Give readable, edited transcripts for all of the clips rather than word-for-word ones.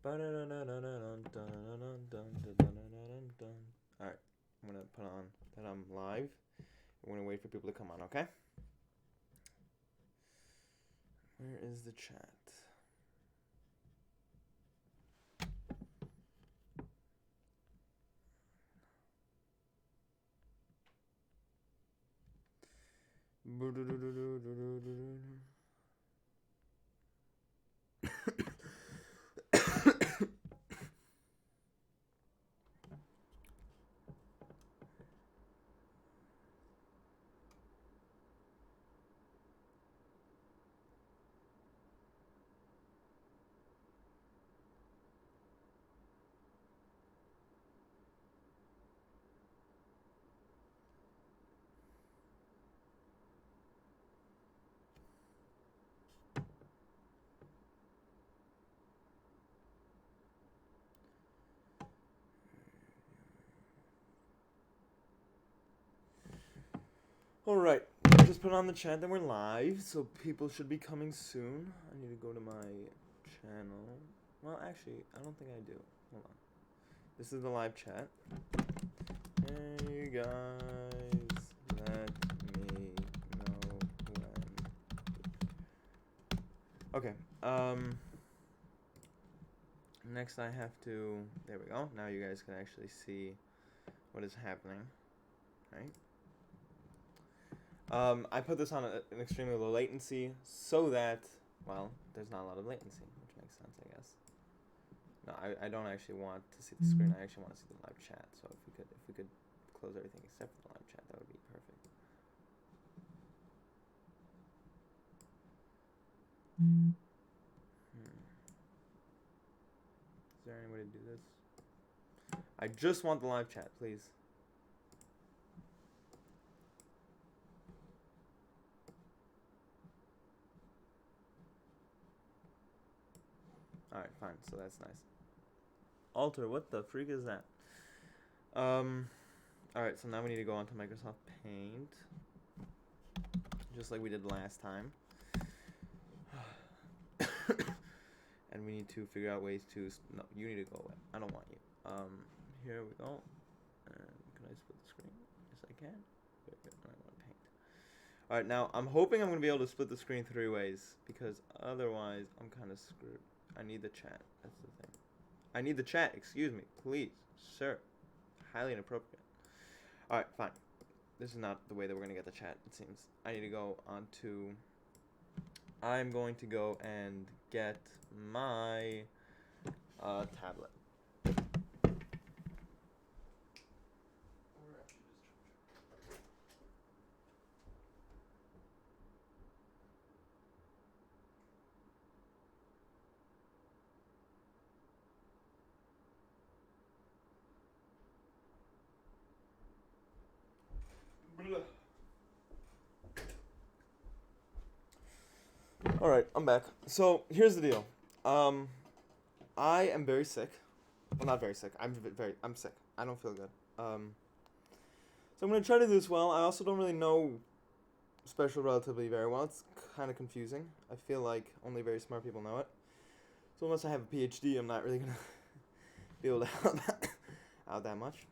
Alright, I'm gonna put on that I'm live. We're gonna wait for people to come on, okay? Where is the chat? Alright, just put on the chat that we're live, so people should be coming soon. I need to go to my channel. Well, actually, I don't think I do. Hold on. This is the live chat. Hey guys, let me know when. Okay, next I have to, there we go. Now you guys can actually see what is happening, right? I put this on an extremely low latency so that, well, there's not a lot of latency, which makes sense, I guess. No, I don't actually want to see the screen. I actually want to see the live chat. So if we could close everything except for the live chat, that would be perfect. Is there any way to do this? I just want the live chat, please. Alright, fine. So that's nice. Alter, what the freak is that? Alright, so now we need to go onto Microsoft Paint. Just like we did last time. And we need to figure out ways to... No, you need to go away. I don't want you. Here we go. And can I split the screen? Yes, I can. Very good. I want to paint. Alright, now I'm hoping I'm going to be able to split the screen 3 ways. Because otherwise, I'm kind of screwed. I need the chat. That's the thing. I need the chat. Excuse me. Please. Sir. Highly inappropriate. Alright, fine. This is not the way that we're going to get the chat, it seems. I need to go on to... I'm going to go and get my tablet. Alright, I'm back. So, here's the deal. I am very sick. Well, not very sick. I'm sick. I don't feel good. So I'm going to try to do this well. I also don't really know Special relatively very well. It's kind of confusing. I feel like only very smart people know it. So unless I have a PhD, I'm not really going to be able to help out that much.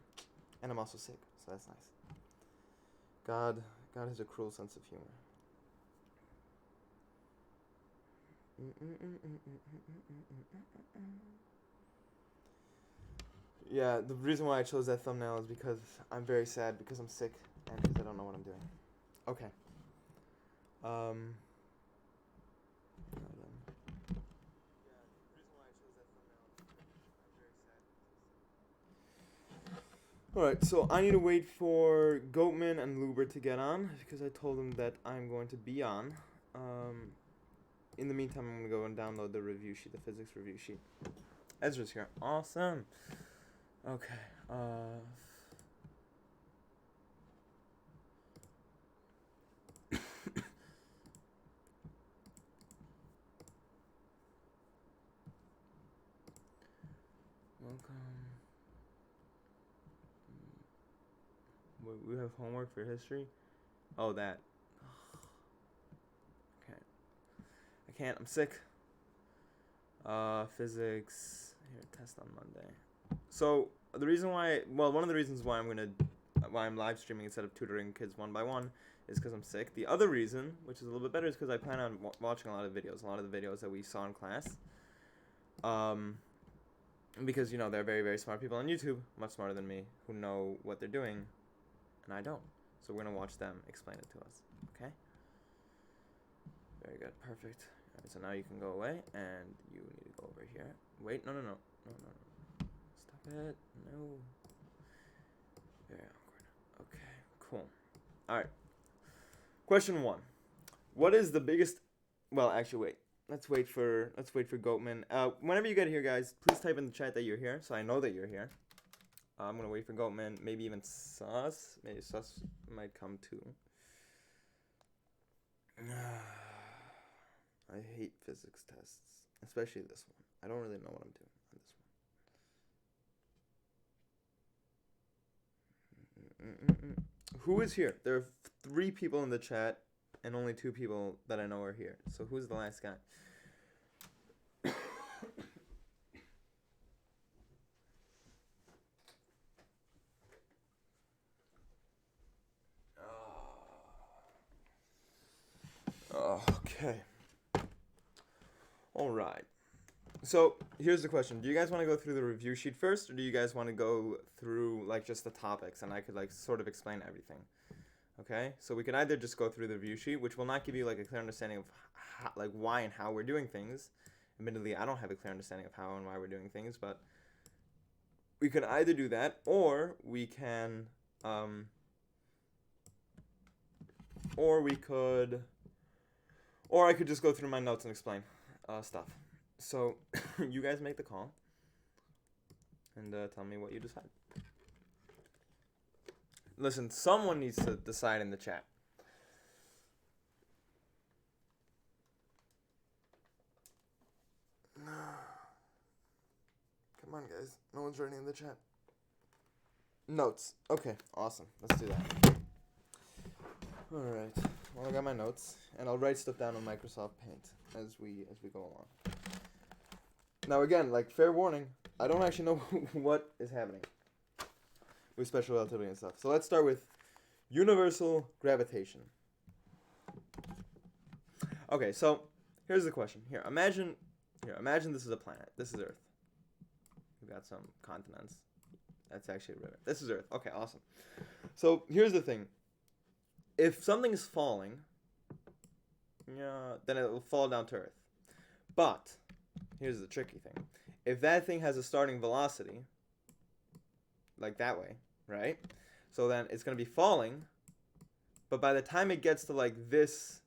And I'm also sick, so that's nice. God has a cruel sense of humor. Yeah, the reason why I chose that thumbnail is because I'm very sad because I'm sick and because I don't know what I'm doing. Okay. Alright, so I need to wait for Goatman and Luber to get on because I told them that I'm going to be on. In the meantime, I'm going to go and download the review sheet, the physics review sheet. Ezra's here. Awesome. Okay. Welcome. We have homework for history? Oh, that. Okay. I can't. I'm sick. Physics Here, test on Monday. So the reason why, well, one of the reasons why I'm live streaming instead of tutoring kids one by one is because I'm sick. The other reason, which is a little bit better, is because I plan on watching a lot of videos, a lot of the videos that we saw in class. Because, you know, they're very, very smart people on YouTube, much smarter than me, who know what they're doing, and I don't. So we're going to watch them explain it to us, okay? Very good, perfect. All right, so now you can go away, and you need to go over here. Wait, no. Stop it, no. Very awkward. Okay, cool. All right. Question 1. What is the biggest, well, actually, wait. Let's wait for Goatman. Whenever you get here, guys, please type in the chat that you're here, so I know that you're here. I'm gonna wait for Goatman, maybe even Sus. Maybe Sus might come too. I hate physics tests, especially this one. I don't really know what I'm doing on this one. Who is here? There are 3 people in the chat, and only 2 people that I know are here. So who's the last guy? Okay. All right. So here's the question. Do you guys want to go through the review sheet first, or do you guys want to go through like just the topics and I could like sort of explain everything? Okay, so we could either just go through the review sheet, which will not give you like a clear understanding of how, like why and how we're doing things. Admittedly, I don't have a clear understanding of how and why we're doing things, but we could either do that, or we can, or I could just go through my notes and explain stuff. So you guys make the call and tell me what you decide. Listen, someone needs to decide in the chat. Come on, guys. No one's writing in the chat. Notes. Okay, awesome. Let's do that. All right. Well, I got my notes, and I'll write stuff down on Microsoft Paint as we go along. Now, again, like fair warning, I don't actually know what is happening with special relativity and stuff. So let's start with universal gravitation. Okay, so here's the question. Imagine this is a planet. This is Earth. We've got some continents. That's actually a river. This is Earth. Okay, awesome. So here's the thing. If something's falling, then it will fall down to Earth. But here's the tricky thing. If that thing has a starting velocity, like that way, right? So then it's going to be falling, but by the time it gets to like this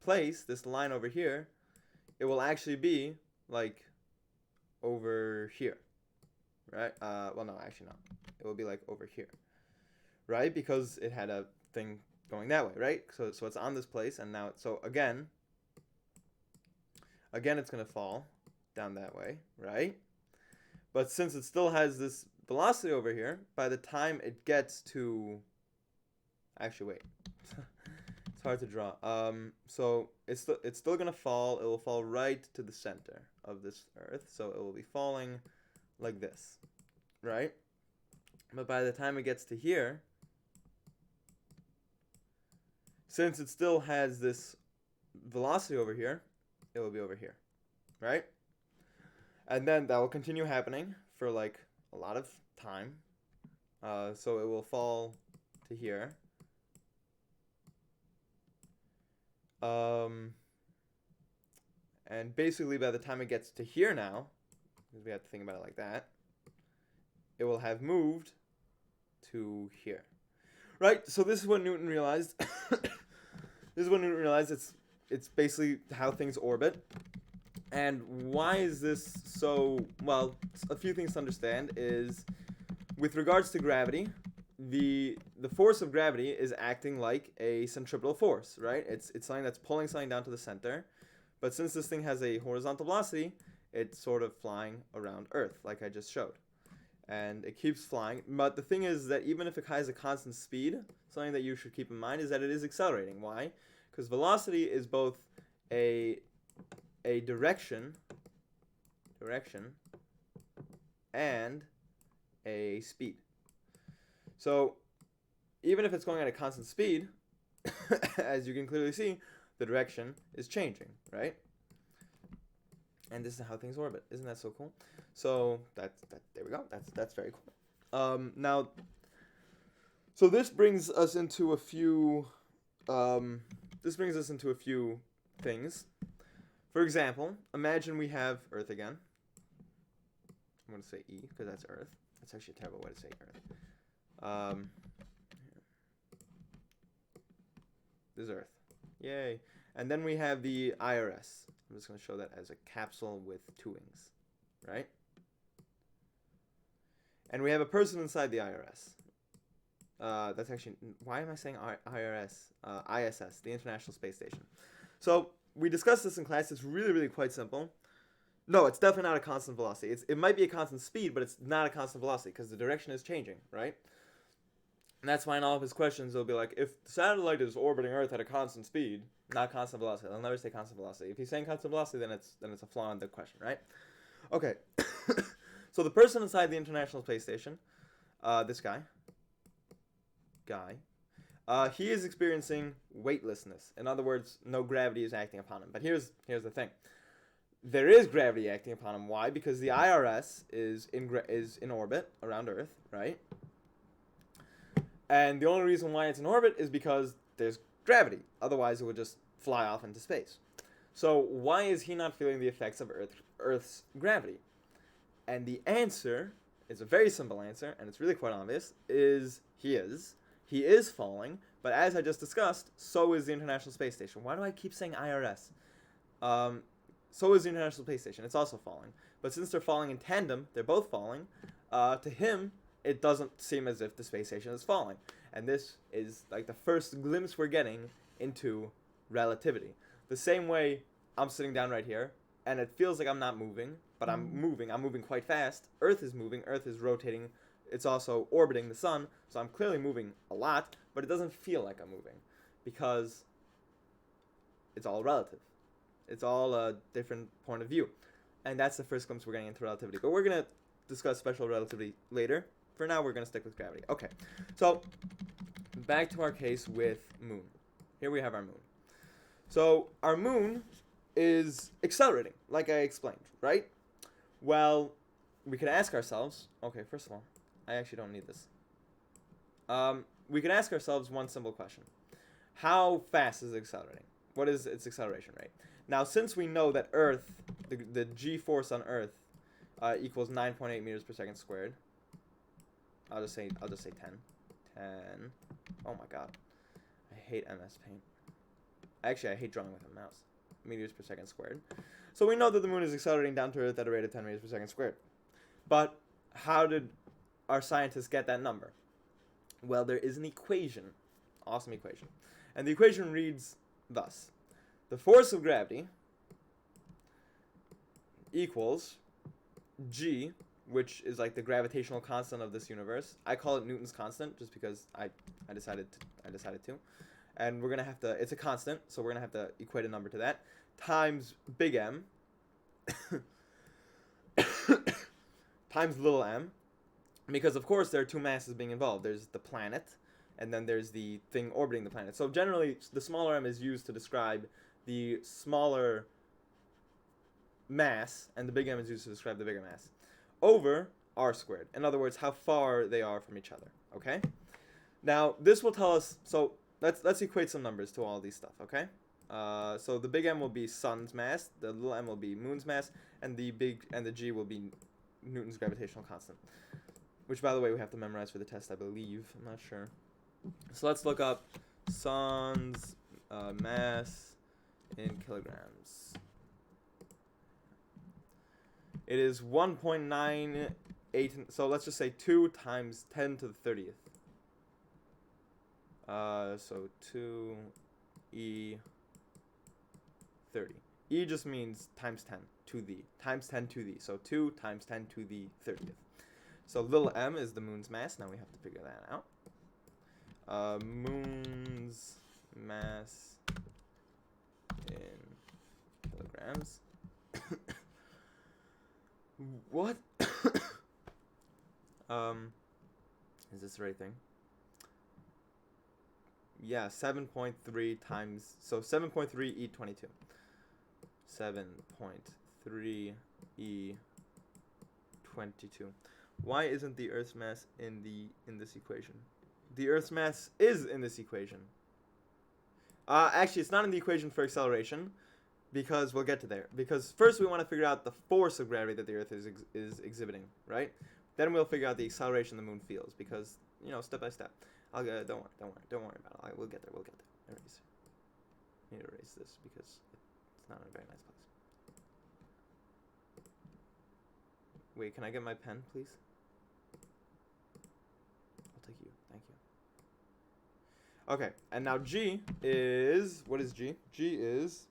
place, this line over here, it will actually be like over here, right? Well, no, actually not. It will be like over here, right? Because it had a thing going that way, right? So it's on this place, and now so again it's going to fall down that way, right? But since it still has this velocity over here, by the time it gets to, actually wait, it's hard to draw. So it's still gonna fall. It will fall right to the center of this Earth, so it will be falling like this, right? But by the time it gets to here, since it still has this velocity over here, it will be over here, right? And then that will continue happening for like a lot of time. So it will fall to here. And basically by the time it gets to here now, because we have to think about it like that, it will have moved to here. Right? So this is what Newton realized. It's basically how things orbit. And why is this so, well, a few things to understand is, with regards to gravity, the force of gravity is acting like a centripetal force, right? It's something that's pulling something down to the center. But since this thing has a horizontal velocity, it's sort of flying around Earth, like I just showed. And it keeps flying. But the thing is that even if it has a constant speed, something that you should keep in mind is that it is accelerating. Why? Because velocity is both a direction and a speed. So even if it's going at a constant speed, as you can clearly see, the direction is changing, right? And this is how things orbit. Isn't that so cool? So there we go. That's very cool. Now, so this brings us into a few things. For example, imagine we have Earth again. I'm going to say E because that's Earth. That's actually a terrible way to say Earth. This is Earth. Yay. And then we have the IRS. I'm just going to show that as a capsule with 2 wings, right? And we have a person inside the IRS. That's actually, why am I saying IRS? ISS, the International Space Station. So we discussed this in class. It's really, really quite simple. No, it's definitely not a constant velocity. It might be a constant speed, but it's not a constant velocity because the direction is changing, right? And that's why in all of his questions, they'll be like, if the satellite is orbiting Earth at a constant speed, not constant velocity. They'll never say constant velocity. If he's saying constant velocity, then it's a flaw in the question, right? Okay. So the person inside the International Space Station, this guy, he is experiencing weightlessness. In other words, no gravity is acting upon him. But here's the thing. There is gravity acting upon him. Why? Because the IRS is in orbit around Earth, right? And the only reason why it's in orbit is because there's gravity. Otherwise, it would just fly off into space. So why is he not feeling the effects of Earth's gravity? And the answer is a very simple answer, and it's really quite obvious, is he is. He is falling, but as I just discussed, so is the International Space Station. Why do I keep saying IRS? So is the International Space Station. It's also falling. But since they're falling in tandem, they're both falling, to him, it doesn't seem as if the space station is falling. And this is like the first glimpse we're getting into relativity. The same way I'm sitting down right here, and it feels like I'm not moving, but I'm moving. I'm moving quite fast. Earth is moving. Earth is rotating. It's also orbiting the sun, so I'm clearly moving a lot, but it doesn't feel like I'm moving because it's all relative. It's all a different point of view. And that's the first glimpse we're getting into relativity. But we're going to discuss special relativity later. For now, we're going to stick with gravity. Okay, so back to our case with moon. Here we have our moon. So our moon is accelerating, like I explained, right? Well, we could ask ourselves, okay, first of all, I actually don't need this. We could ask ourselves one simple question. How fast is it accelerating? What is its acceleration rate? Now, since we know that Earth, the G-force on Earth equals 9.8 meters per second squared, I'll just say 10. 10. Oh my god. I hate MS Paint. Actually, I hate drawing with a mouse. Meters per second squared. So we know that the moon is accelerating down to Earth at a rate of 10 meters per second squared. But how did our scientists get that number? Well, there is an equation. Awesome equation. And the equation reads thus. The force of gravity equals G, which is like the gravitational constant of this universe. I call it Newton's constant just because I decided to. And we're going to have to, it's a constant, so we're going to have to equate a number to that, times big M, times little m, because of course there are two masses being involved. There's the planet, and then there's the thing orbiting the planet. So generally, the smaller m is used to describe the smaller mass, and the big M is used to describe the bigger mass, over r squared. In other words, how far they are from each other, okay? Now, this will tell us, so let's equate some numbers to all these stuff, okay? So the big M will be sun's mass, the little m will be moon's mass, and the G will be Newton's gravitational constant. Which, by the way, we have to memorize for the test, I believe. I'm not sure. So let's look up sun's mass in kilograms. It is 1.98, so let's just say 2 times 10 to the 30th. So 2e 30. E just means times 10 to the, times 10 to the. So 2 times 10 to the 30th. So little m is the moon's mass. Now we have to figure that out. Moon's mass in kilograms. What? this the right thing? Yeah, 7.3 times, so 7.3 E22. 7.3 E22. Why isn't the Earth's mass in this equation? The Earth's mass is in this equation. Actually, it's not in the equation for acceleration, because we'll get to there. Because first we want to figure out the force of gravity that the Earth is exhibiting, right? Then we'll figure out the acceleration the moon feels, because, you know, step by step. Don't worry about it. We'll get there. Erase. I need to erase this because it's not in a very nice place. Wait, can I get my pen, please? I'll take you. Thank you. Okay, and now G is, what is G? G is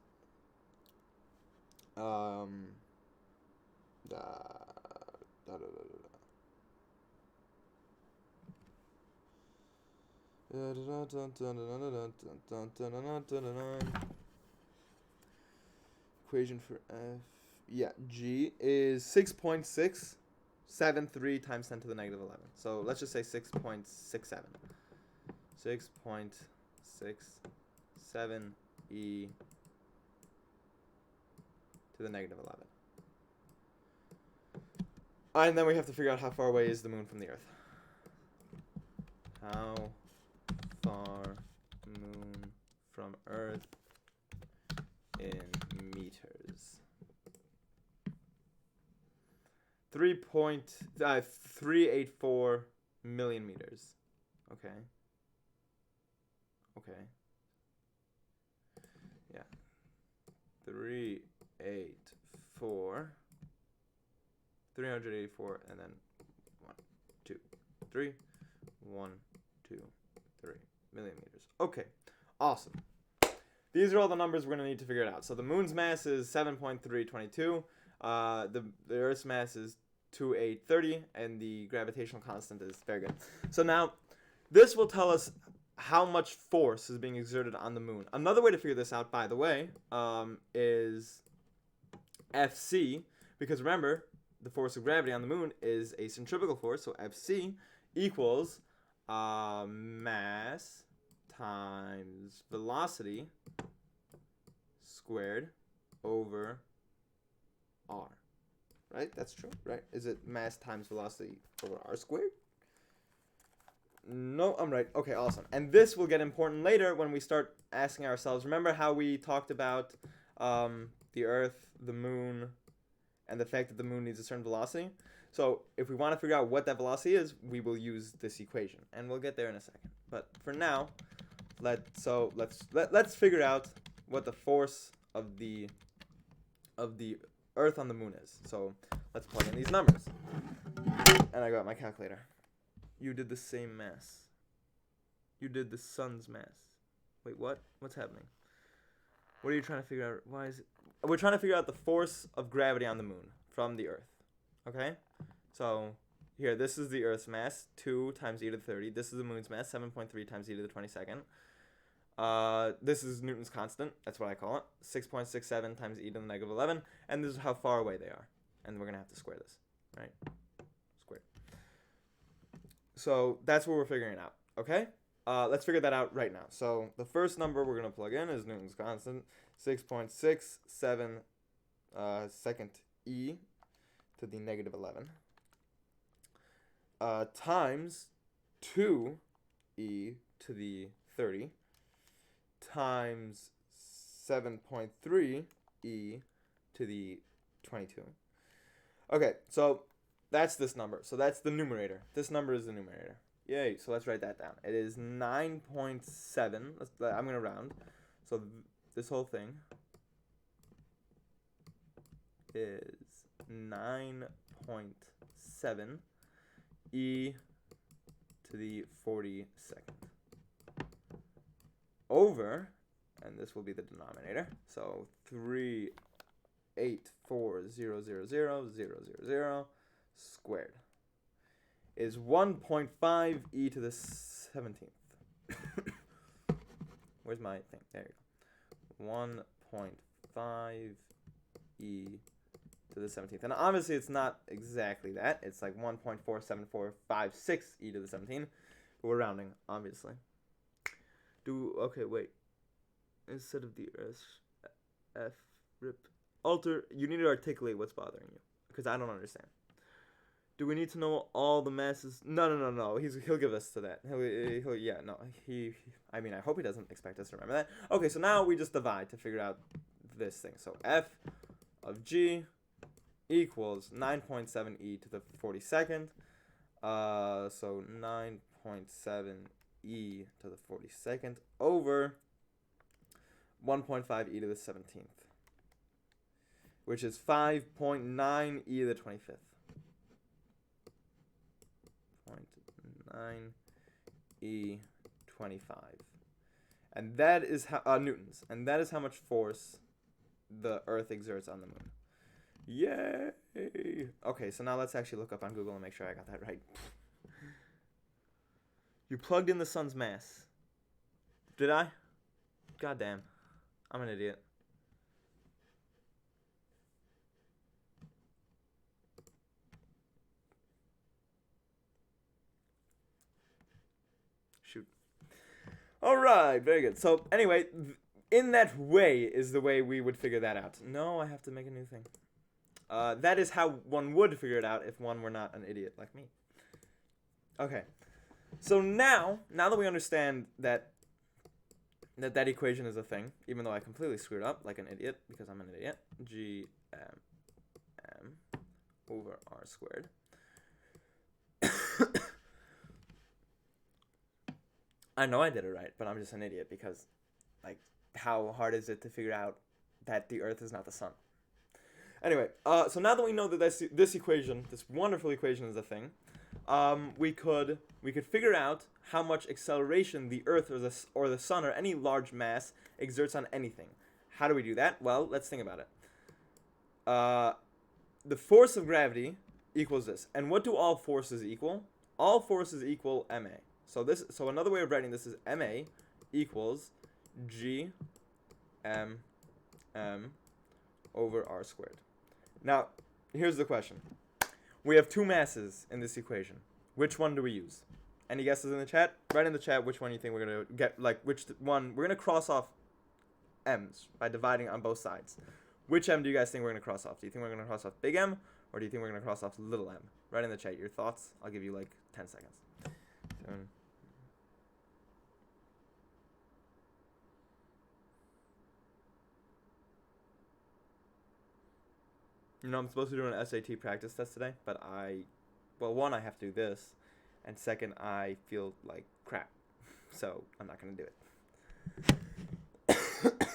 equation for F. Yeah, G is 6.673 times 10 to the negative 11. So let's just say 6.67. 6.67 e to the negative 11. And then we have to figure out how far away is the moon from the Earth. How far moon from Earth in meters? 3.384 million meters. Okay. Yeah. 384, and then 1, 2, 3, 1, 2, 3 million meters. Okay, awesome. These are all the numbers we're going to need to figure it out. So the moon's mass is 7.322. The Earth's mass is 2.830, and the gravitational constant is very good. So now, this will tell us how much force is being exerted on the moon. Another way to figure this out, by the way, is Fc, because remember, the force of gravity on the moon is a centrifugal force, so Fc equals mass times velocity squared over r. Right? That's true, right? Is it mass times velocity over r squared? No, I'm right. Okay, awesome. And this will get important later when we start asking ourselves, remember how we talked about the Earth, the moon, and the fact that the moon needs a certain velocity? So if we want to figure out what that velocity is, we will use this equation, and we'll get there in a second. But for now, let's figure out what the force of the Earth on the moon is. So let's plug in these numbers. And I got my calculator. You did the same mass. You did the sun's mass. Wait, what? What's happening? What are you trying to figure out? Why is it? We're trying to figure out the force of gravity on the moon from the Earth. Okay? So here, this is the Earth's mass, 2 times e to the 30. This is the moon's mass, 7.3 times e to the 22nd. This is Newton's constant. That's what I call it. 6.67 times e to the negative 11. And this is how far away they are. And we're going to have to square this, right? Squared. So that's what we're figuring out, okay? Let's figure that out right now. So the first number we're going to plug in is Newton's constant, 6.67 second e to the negative 11 times 2 e to the 30 times 7.3 e to the 22. Okay, so that's this number. So that's the numerator. This number is the numerator. Yay, so let's write that down. It is 9.7. I'm going to round. So this whole thing is 9.7 e to the 42nd over, and this will be the denominator, so 384,000,000 squared is 1.5 e to the 17th. Where's my thing? There you go. 1.5 e to the 17th. And obviously it's not exactly that. It's like 1.47456 e to the 17th. But we're rounding, obviously. Okay, wait. Instead of the Earth's F, rip. You need to articulate what's bothering you. Because I don't understand. Do we need to know all the masses? No. He'll give us to that. I mean, I hope he doesn't expect us to remember that. Okay, so now we just divide to figure out this thing. So F of G equals 9.7 e to the 42nd. So 9.7 e to the 42nd over 1.5 e to the 17th, which is 5.9 e to the 25th. 0.9 e 25, and that is how newtons, and that is how much force the Earth exerts on the moon. Yay! Okay, so now let's actually look up on Google and make sure I got that right. You plugged in the sun's mass. Did I? God damn, I'm an idiot. Shoot. All right, very good. So anyway, in that way is the way we would figure that out. No, I have to make a new thing. That is how one would figure it out if one were not an idiot like me. Okay. So now that we understand that equation is a thing, even though I completely screwed up like an idiot because I'm an idiot, G m over r squared. I know I did it right, but I'm just an idiot because, like, how hard is it to figure out that the Earth is not the sun? Anyway, so now that we know that this equation, this wonderful equation is a thing, we could figure out how much acceleration the Earth or the sun or any large mass exerts on anything. How do we do that? Well, let's think about it. The force of gravity equals this. And what do all forces equal? All forces equal ma. So another way of writing this is ma equals g m over r squared. Now, here's the question. We have two masses in this equation. Which one do we use? Any guesses in the chat? Write in the chat which one you think we're going to get, like which one. We're going to cross off m's by dividing on both sides. Which m do you guys think we're going to cross off? Do you think we're going to cross off big M, or do you think we're going to cross off little m? Write in the chat your thoughts. I'll give you like 10 seconds. 7. You know, I'm supposed to do an SAT practice test today, but one, I have to do this, and second, I feel like crap, so I'm not going to do it.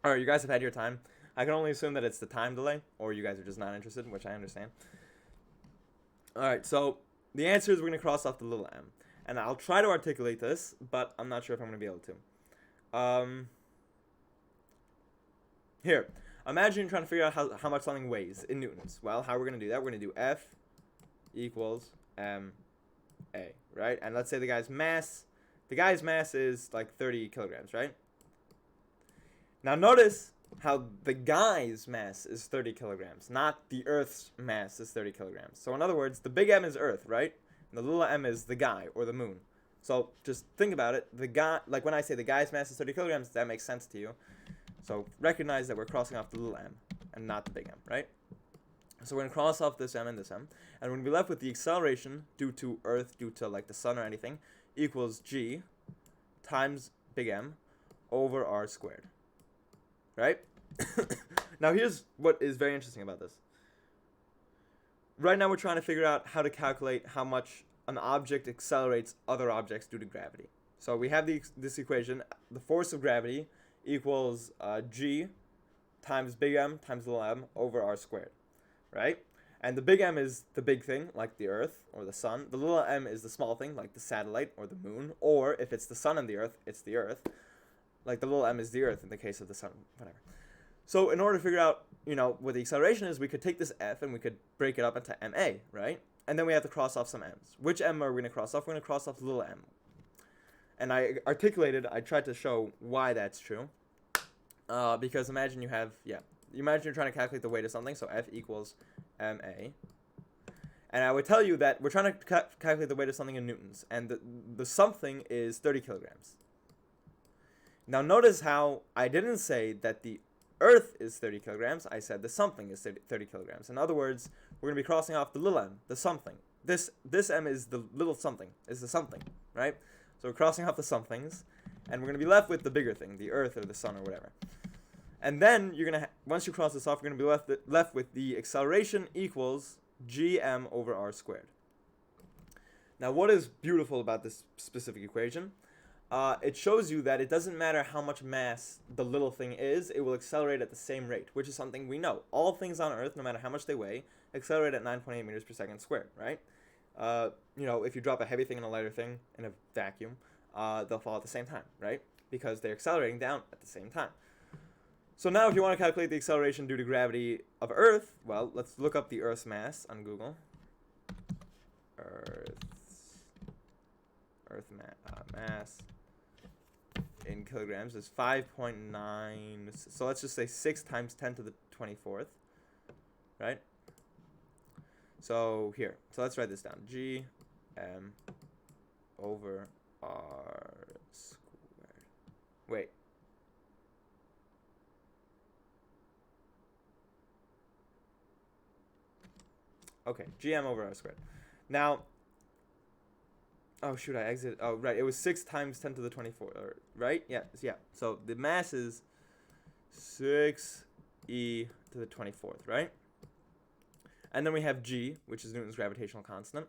Alright, you guys have had your time. I can only assume that it's the time delay, or you guys are just not interested, which I understand. Alright, so the answer is we're going to cross off the little m, and I'll try to articulate this, but I'm not sure if I'm going to be able to. Here. Imagine you're trying to figure out how much something weighs in newtons. Well, how are we going to do that? We're going to do F equals ma, right? And let's say the guy's mass is like 30 kilograms, right? Now notice how the guy's mass is 30 kilograms, not the Earth's mass is 30 kilograms. So in other words, the big M is Earth, right? And the little m is the guy or the moon. So just think about it. The guy, like when I say the guy's mass is 30 kilograms, that makes sense to you. So recognize that we're crossing off the little m and not the big M, right? So we're going to cross off this m and this m. And we're going to be left with the acceleration due to Earth, due to like the sun or anything, equals g times big M over r squared, right? Now here's what is very interesting about this. Right now we're trying to figure out how to calculate how much an object accelerates other objects due to gravity. So we have this equation, the force of gravity equals g times big M times little m over r squared, right? And the big M is the big thing, like the Earth or the sun. The little m is the small thing, like the satellite or the moon. Or if it's the sun and the Earth, it's the Earth. Like the little m is the Earth in the case of the sun, whatever. So in order to figure out, what the acceleration is, we could take this f and we could break it up into ma, right? And then we have to cross off some m's. Which m are we going to cross off? We're going to cross off little m. And I tried to show why that's true. Because imagine you have imagine you're trying to calculate the weight of something, so F equals ma. And I would tell you that we're trying to calculate the weight of something in newtons, and the something is 30 kilograms. Now notice how I didn't say that the Earth is 30 kilograms, I said the something is 30 kilograms. In other words, we're going to be crossing off the little m, the something. This m is the little something, is the something, right? So we're crossing off the somethings, and we're going to be left with the bigger thing, the Earth or the sun or whatever. And then you're going to, once you cross this off, you're going to be left with the acceleration equals gm over r squared. Now what is beautiful about this specific equation? It shows you that it doesn't matter how much mass the little thing is, it will accelerate at the same rate, which is something we know. All things on Earth, no matter how much they weigh, accelerate at 9.8 meters per second squared, right? You know, if you drop a heavy thing and a lighter thing in a vacuum, they'll fall at the same time, right? Because they're accelerating down at the same time. So now if you want to calculate the acceleration due to gravity of Earth, well, let's look up the Earth's mass on Google. Earth mass in kilograms is 5.9, so let's just say 6 times 10 to the 24th, right? So here, so let's write this down. G m over r squared. Wait. Okay, gm over r squared. Now, oh shoot, I exited. Oh right, it was 6 times 10 to the 24th, right? Yeah. So the mass is 6 e to the 24th, right? And then we have g, which is Newton's gravitational constant,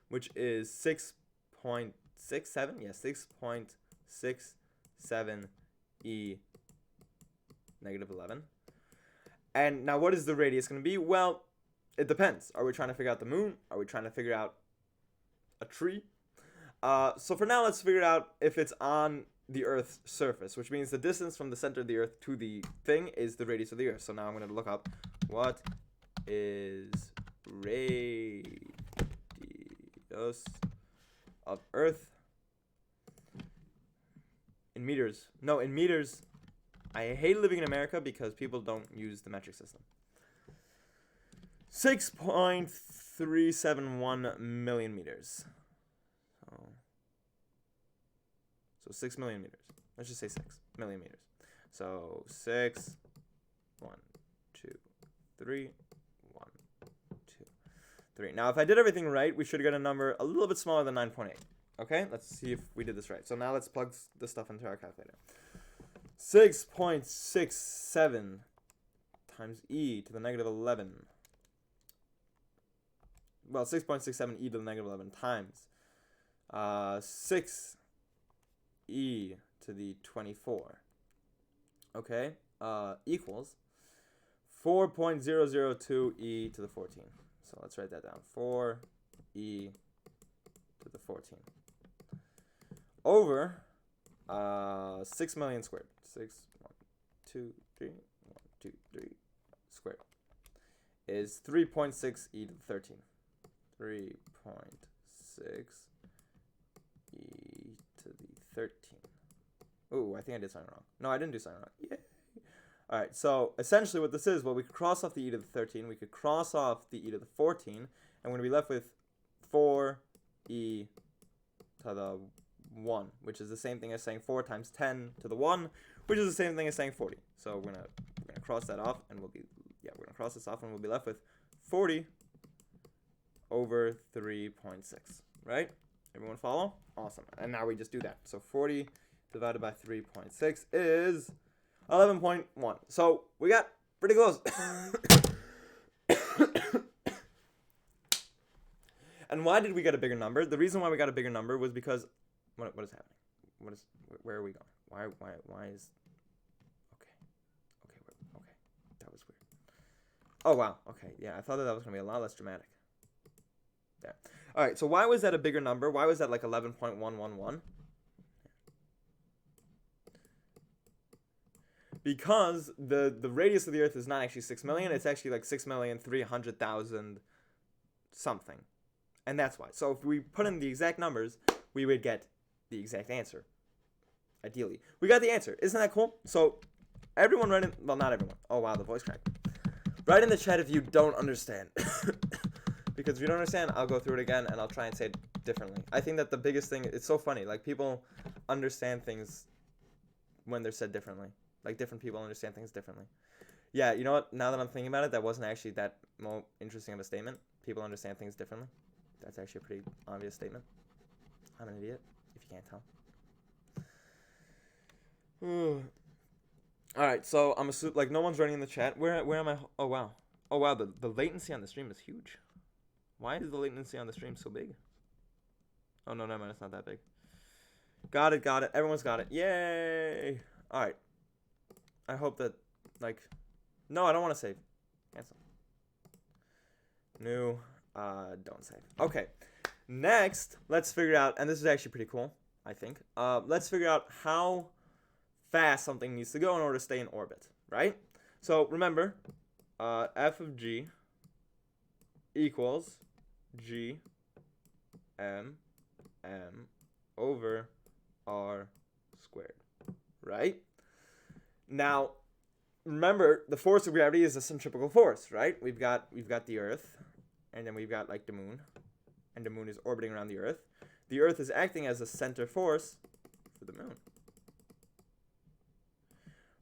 which is 6.67. Yeah, 6.67 e negative 11. And now, what is the radius going to be? Well, it depends. Are we trying to figure out the moon? Are we trying to figure out a tree? So for now, let's figure out if it's on the Earth's surface, which means the distance from the center of the Earth to the thing is the radius of the Earth. So now I'm going to look up what is radius of Earth in meters. No, in meters. I hate living in America because people don't use the metric system. 6.371 million meters. So 6 million meters. Let's just say 6 million meters. So 6, 1, 2, 3, 1, 2, 3. Now, if I did everything right, we should get a number a little bit smaller than 9.8. Okay, let's see if we did this right. So now let's plug this stuff into our calculator. 6.67 times e to the negative 11. Well, 6.67 e to the negative 11 times 6 e to the 24. Okay, equals 4.002 e to the 14. So let's write that down. 4 e to the 14 over 6 million squared. 6, 1, 2, 3, 1, 2, 3 squared is 3.6 e to the 13. 3.6 e to the 13. Ooh, I think I did something wrong. No, I didn't do something wrong. Yay. All right, so essentially what this is, well, we could cross off the e to the 13. We could cross off the e to the 14, and we're going to be left with 4 e to the 1, which is the same thing as saying 4 times 10 to the 1, which is the same thing as saying 40. So we're gonna cross that off, and we're gonna cross this off, and we'll be left with 40 over 3.6. Right? Everyone follow? Awesome. And now we just do that. So 40 divided by 3.6 is 11.1. So we got pretty close. And why did we get a bigger number? The reason why we got a bigger number was because what is happening? Where are we going? Why is okay. That was weird. Oh wow. Okay, yeah, I thought that was gonna be a lot less dramatic. There. All right. So why was that a bigger number? Why was that like 11.111? Because the radius of the Earth is not actually 6 million. It's actually like 6,300,000 something, and that's why. So if we put in the exact numbers, we would get the exact answer. Ideally, we got the answer. Isn't that cool? So Everyone write in, well, not everyone. Oh, wow, the voice cracked. Write in the chat if you don't understand. Because if you don't understand, I'll go through it again, and I'll try and say it differently. I think that the biggest thing, it's so funny. Like, people understand things when they're said differently. Like, different people understand things differently. Yeah, you know what? Now that I'm thinking about it, that wasn't actually that more interesting of a statement. People understand things differently. That's actually a pretty obvious statement. I'm an idiot, if you can't tell. Alright, so I'm assuming, like, no one's writing in the chat. Where am I? Oh, wow. Oh, wow, the latency on the stream is huge. Why is the latency on the stream so big? Oh, no, never mind. It's not that big. Got it, got it. Everyone's got it. Yay! Alright. I hope that, like... No, I don't want to save. Cancel. New. Don't save. Okay. Next, let's figure out... And this is actually pretty cool, I think. Let's figure out how fast something needs to go in order to stay in orbit, right? So, remember, f of g equals g m over r squared, right? Now, remember, the force of gravity is a centripetal force, right? We've got the Earth, and then we've got, like, the moon, and the moon is orbiting around the Earth. The Earth is acting as a center force for the moon,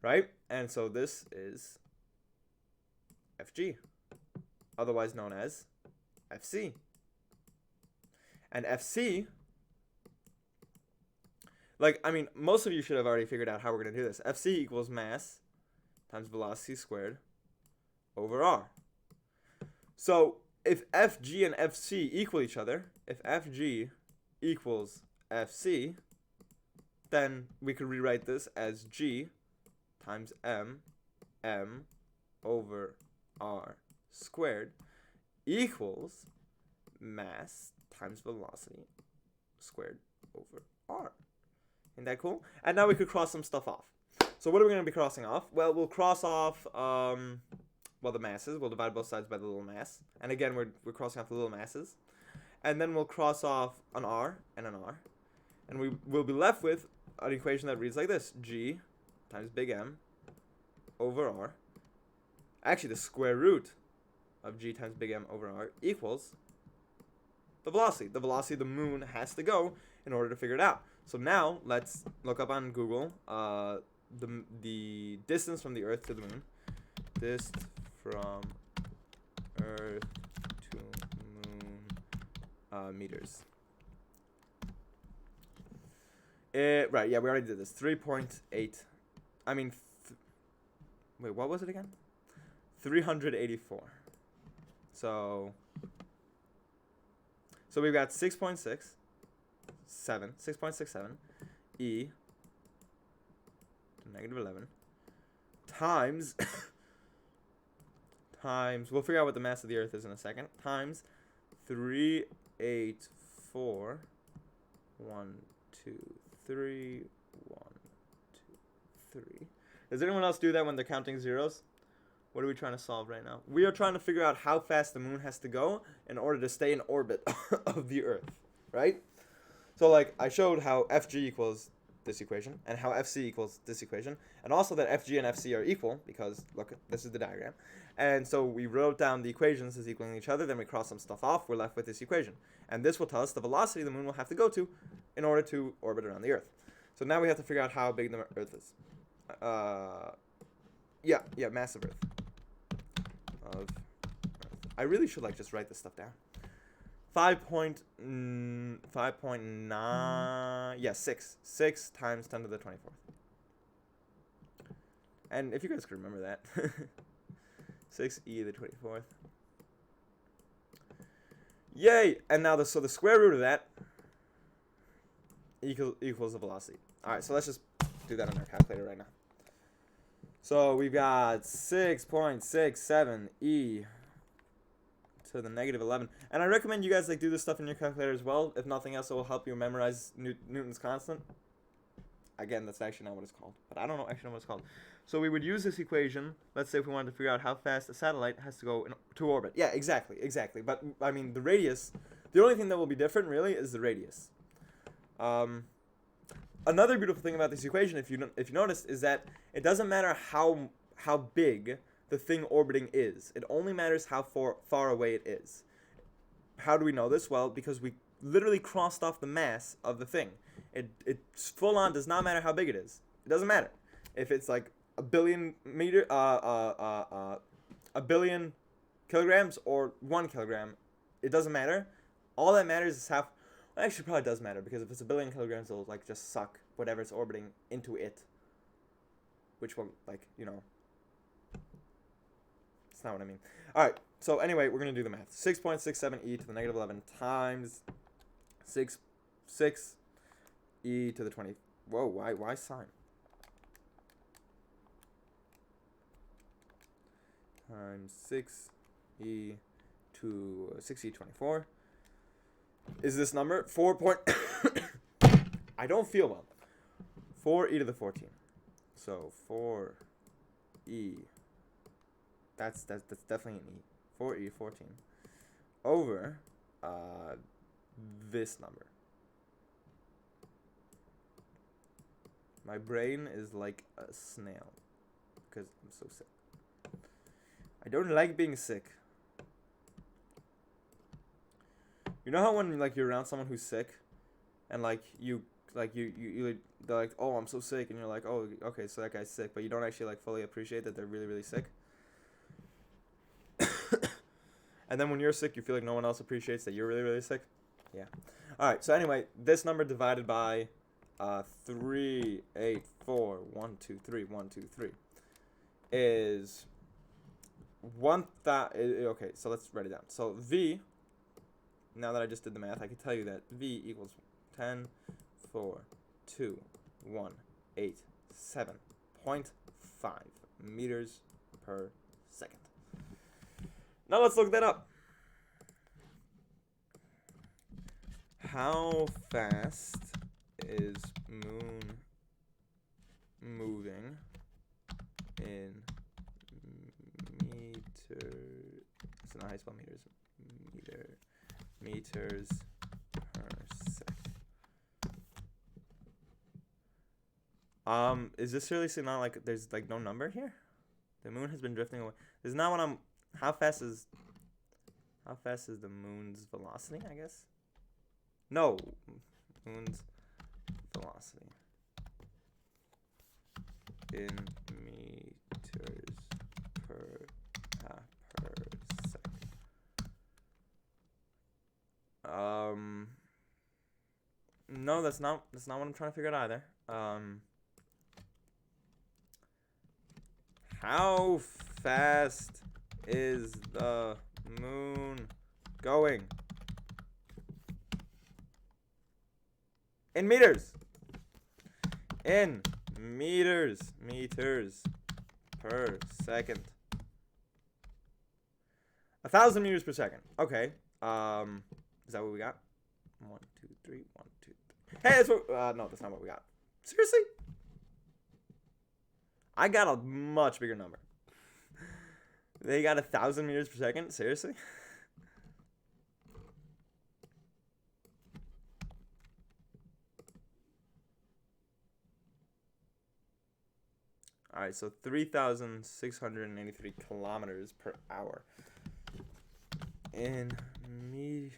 right? And so this is Fg, otherwise known as Fc. And Fc, like, I mean, most of you should have already figured out how we're going to do this. Fc equals mass times velocity squared over r. So if Fg and Fc equal each other, if Fg equals Fc, then we could rewrite this as g times m over r squared equals mass times velocity squared over r. Isn't that cool? And now we could cross some stuff off. So what are we going to be crossing off? Well, we'll cross off, well, the masses. We'll divide both sides by the little mass. And again, we're crossing off the little masses. And then we'll cross off an r and an r. And we will be left with an equation that reads like this. G times big M over r. Actually, the square root of g times big M over r equals the velocity. The velocity the moon has to go in order to figure it out. So now, let's look up on Google the distance from the Earth to the moon. Dist from Earth to moon meters. Right, yeah, we already did this. 3.8. I mean, wait, what was it again? 384. So we've got 6.67 e to negative 11 times we'll figure out what the mass of the Earth is in a second, times 384 1 2 3 1 2 3. Does anyone else do that when they're counting zeros? What are we trying to solve right now? We are trying to figure out how fast the moon has to go in order to stay in orbit of the Earth, right? So, like, I showed how Fg equals this equation, and how Fc equals this equation, and also that Fg and Fc are equal, because, look, this is the diagram. And so we wrote down the equations as equaling each other, then we cross some stuff off, we're left with this equation. And this will tell us the velocity the moon will have to go to in order to orbit around the Earth. So now we have to figure out how big the Earth is. Yeah, mass of Earth. I really should, like, just write this stuff down. 5.9, yeah, 6 times 10 to the 24th. And if you guys could remember that, 6e to the 24th. Yay! And now so the square root of that equals the velocity. All right, so let's just do that on our calculator right now. So we've got 6.67 e to the negative 11. And I recommend you guys, like, do this stuff in your calculator as well. If nothing else, it will help you memorize Newton's constant. Again, that's actually not what it's called, but I don't know actually know what it's called. So we would use this equation. Let's say if we wanted to figure out how fast a satellite has to go to orbit. Yeah, exactly. But I mean, the radius. The only thing that will be different really is the radius. another beautiful thing about this equation, if you notice, is that it doesn't matter how big the thing orbiting is. It only matters how far away it is. How do we know this? Well, because we literally crossed off the mass of the thing. It full on does not matter how big it is. It doesn't matter if it's like a billion kilograms or 1 kilogram. It doesn't matter. All that matters is how. Well, actually, probably does matter, because if it's a billion kilograms, it'll like just suck whatever it's orbiting into it, which will, like, you know. That's not what I mean. All right. So anyway, we're gonna do the math. 6.67 e to the negative 11 times 6 e to the 20. Whoa, why sine? Times 6 e to 6e24. Is this number 4 point? I don't feel well. 4 e to the 14. So 4 e. That's definitely an e. 4e 14 over this number. My brain is like a snail because I'm so sick. I don't like being sick. You know how when like you're around someone who's sick, and like you they're like, oh, I'm so sick, and you're like, oh, okay, so that guy's sick, but you don't actually like fully appreciate that they're really, really sick. And then when you're sick, you feel like no one else appreciates that you're really, really sick. Yeah. All right. So anyway, this number divided by 3, 8, 4, 1, 2, 3, 1, 2, 3 is 1,000. Okay, so let's write it down. So V, now that I just did the math, I can tell you that V equals 10, 4, 2, 1, 8, 7.5 meters per second. Now let's look that up. How fast is moon moving in meters? It's not how you spell meters. Meters per second. Is this seriously not like there's like no number here? The moon has been drifting away. This is not what I'm. How fast is the moon's velocity, I guess? No. Moon's velocity in meters per second. No, that's not what I'm trying to figure out either. How fast is the moon going? In meters. In meters per second. 1,000 meters per second. Okay. Is that what we got? 1, 2, 3. 1, 2, 3. Hey, that's what. No, that's not what we got. Seriously? I got a much bigger number. They got 1,000 meters per second? Seriously? Alright, so 3,683 kilometers per hour. In meters.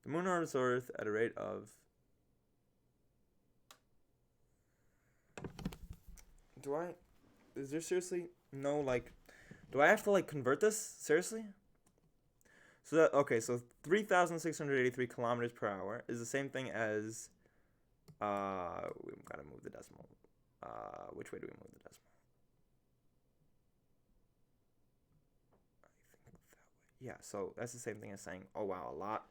The moon orbits Earth at a rate of. Is there seriously no, like, do I have to, like, convert this? Seriously? So that, okay, so 3,683 kilometers per hour is the same thing as, we've got to move the decimal. Which way do we move the decimal? I think that way. Yeah, so that's the same thing as saying, oh, wow, a lot.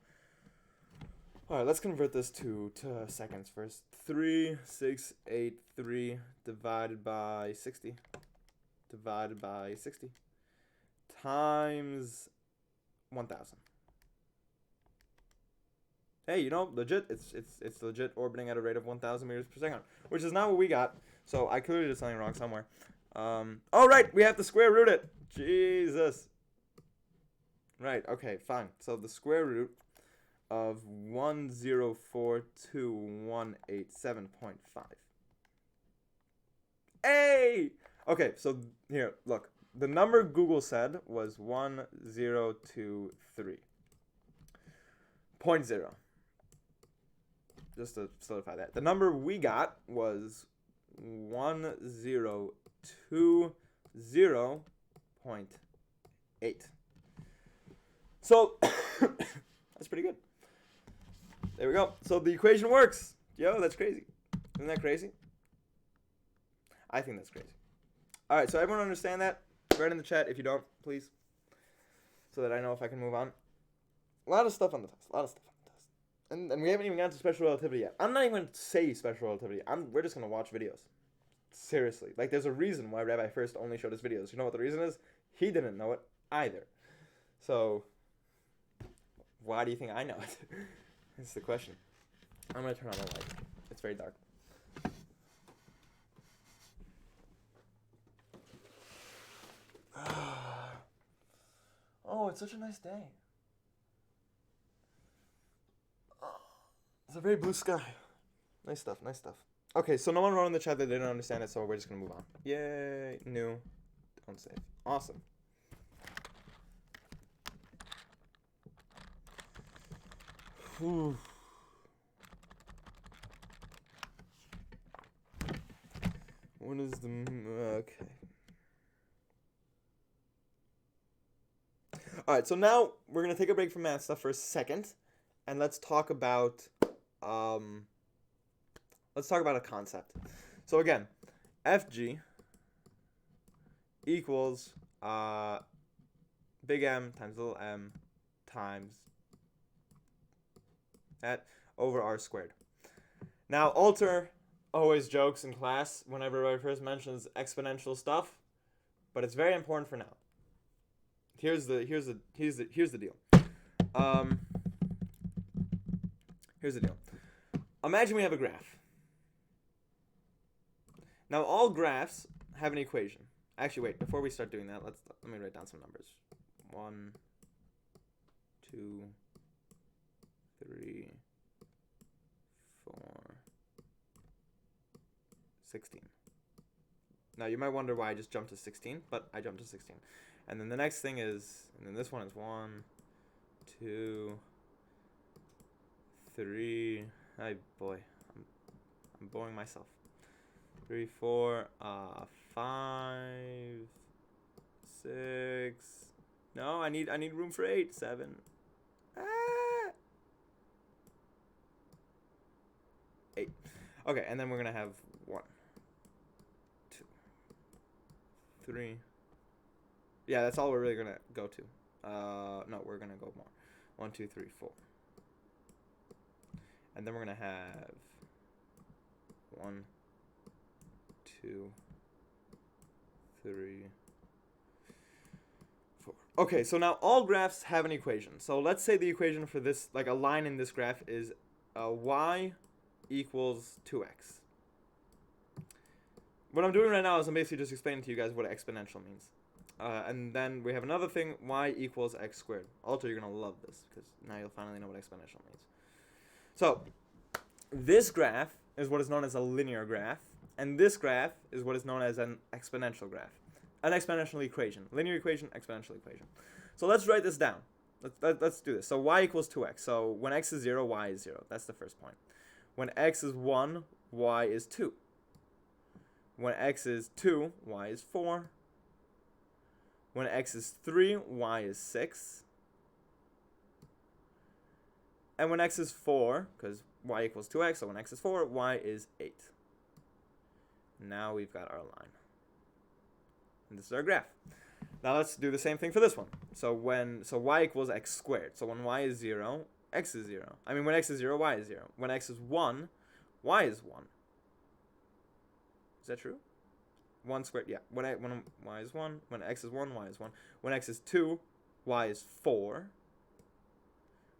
All right, let's convert this to seconds first. 3,683 divided by 60. Divided by 60. Times 1,000. Hey, you know, legit, it's legit orbiting at a rate of 1,000 meters per second, which is not what we got. So I clearly did something wrong somewhere. All right, we have to square root it. Jesus. Right, okay, fine. So the square root of 1042187.5. Hey! Okay, so here, look. The number Google said was 1023.0. Just to solidify that. The number we got was 1020.8. So that's pretty good. There we go. So the equation works. Yo, that's crazy. Isn't that crazy? I think that's crazy. All right, so everyone understand that? Write in the chat if you don't, please, so that I know if I can move on. A lot of stuff on the test. And we haven't even gotten to special relativity yet. I'm not even going to say special relativity. We're just going to watch videos. Seriously. Like, there's a reason why Rabbi First only showed us videos. You know what the reason is? He didn't know it either. So, why do you think I know it? That's the question. I'm going to turn on the light. It's very dark. Oh, it's such a nice day. It's a very blue sky. Nice stuff, nice stuff. Okay, so no one wrote in the chat that they didn't understand it, so we're just going to move on. Yay, new, don't save. Awesome. Whew. What is the... Okay. Alright, so now we're going to take a break from math stuff for a second, and let's talk about a concept. So again, FG equals big M times little m times that over r squared. Now, Alter always jokes in class whenever I first mentions exponential stuff, but it's very important for now. Here's the deal. Here's the deal. Imagine we have a graph. Now all graphs have an equation. Actually, wait. Before we start doing that, let me write down some numbers. 1, 2, 3, 4, 16. Now you might wonder why I just jumped to 16, but I jumped to 16. And then the next thing is, and then this one is 1, 2, 3. Ay boy, I'm boring myself. 3, 4, 5, 6. No, I need room for 8, 7. 8. Okay, and then we're gonna have 1, 2, 3. Yeah, that's all we're really gonna go to. No, we're gonna go more. 1, 2, 3, 4. And then we're gonna have 1, 2, 3, 4. Okay, so now all graphs have an equation. So let's say the equation for this, like a line in this graph, is y equals 2x. What I'm doing right now is I'm basically just explaining to you guys what exponential means. And then we have another thing, y equals x squared. Alter, you're going to love this, because now you'll finally know what exponential means. So, this graph is what is known as a linear graph, and this graph is what is known as an exponential graph. An exponential equation. Linear equation, exponential equation. So let's write this down. Let's do this. So y equals 2x. So when x is 0, y is 0. That's the first point. When x is 1, y is 2. When x is 2, y is 4. When x is 3, y is 6. And when x is 4, because y equals 2x, so when x is 4, y is 8. Now we've got our line. And this is our graph. Now let's do the same thing for this one. So y equals x squared. So when y is 0, x is 0. I mean, when x is 0, y is 0. When x is 1, y is 1. Is that true? 1 squared, yeah. When y is 1, when x is 1, y is 1. When x is 2, y is 4.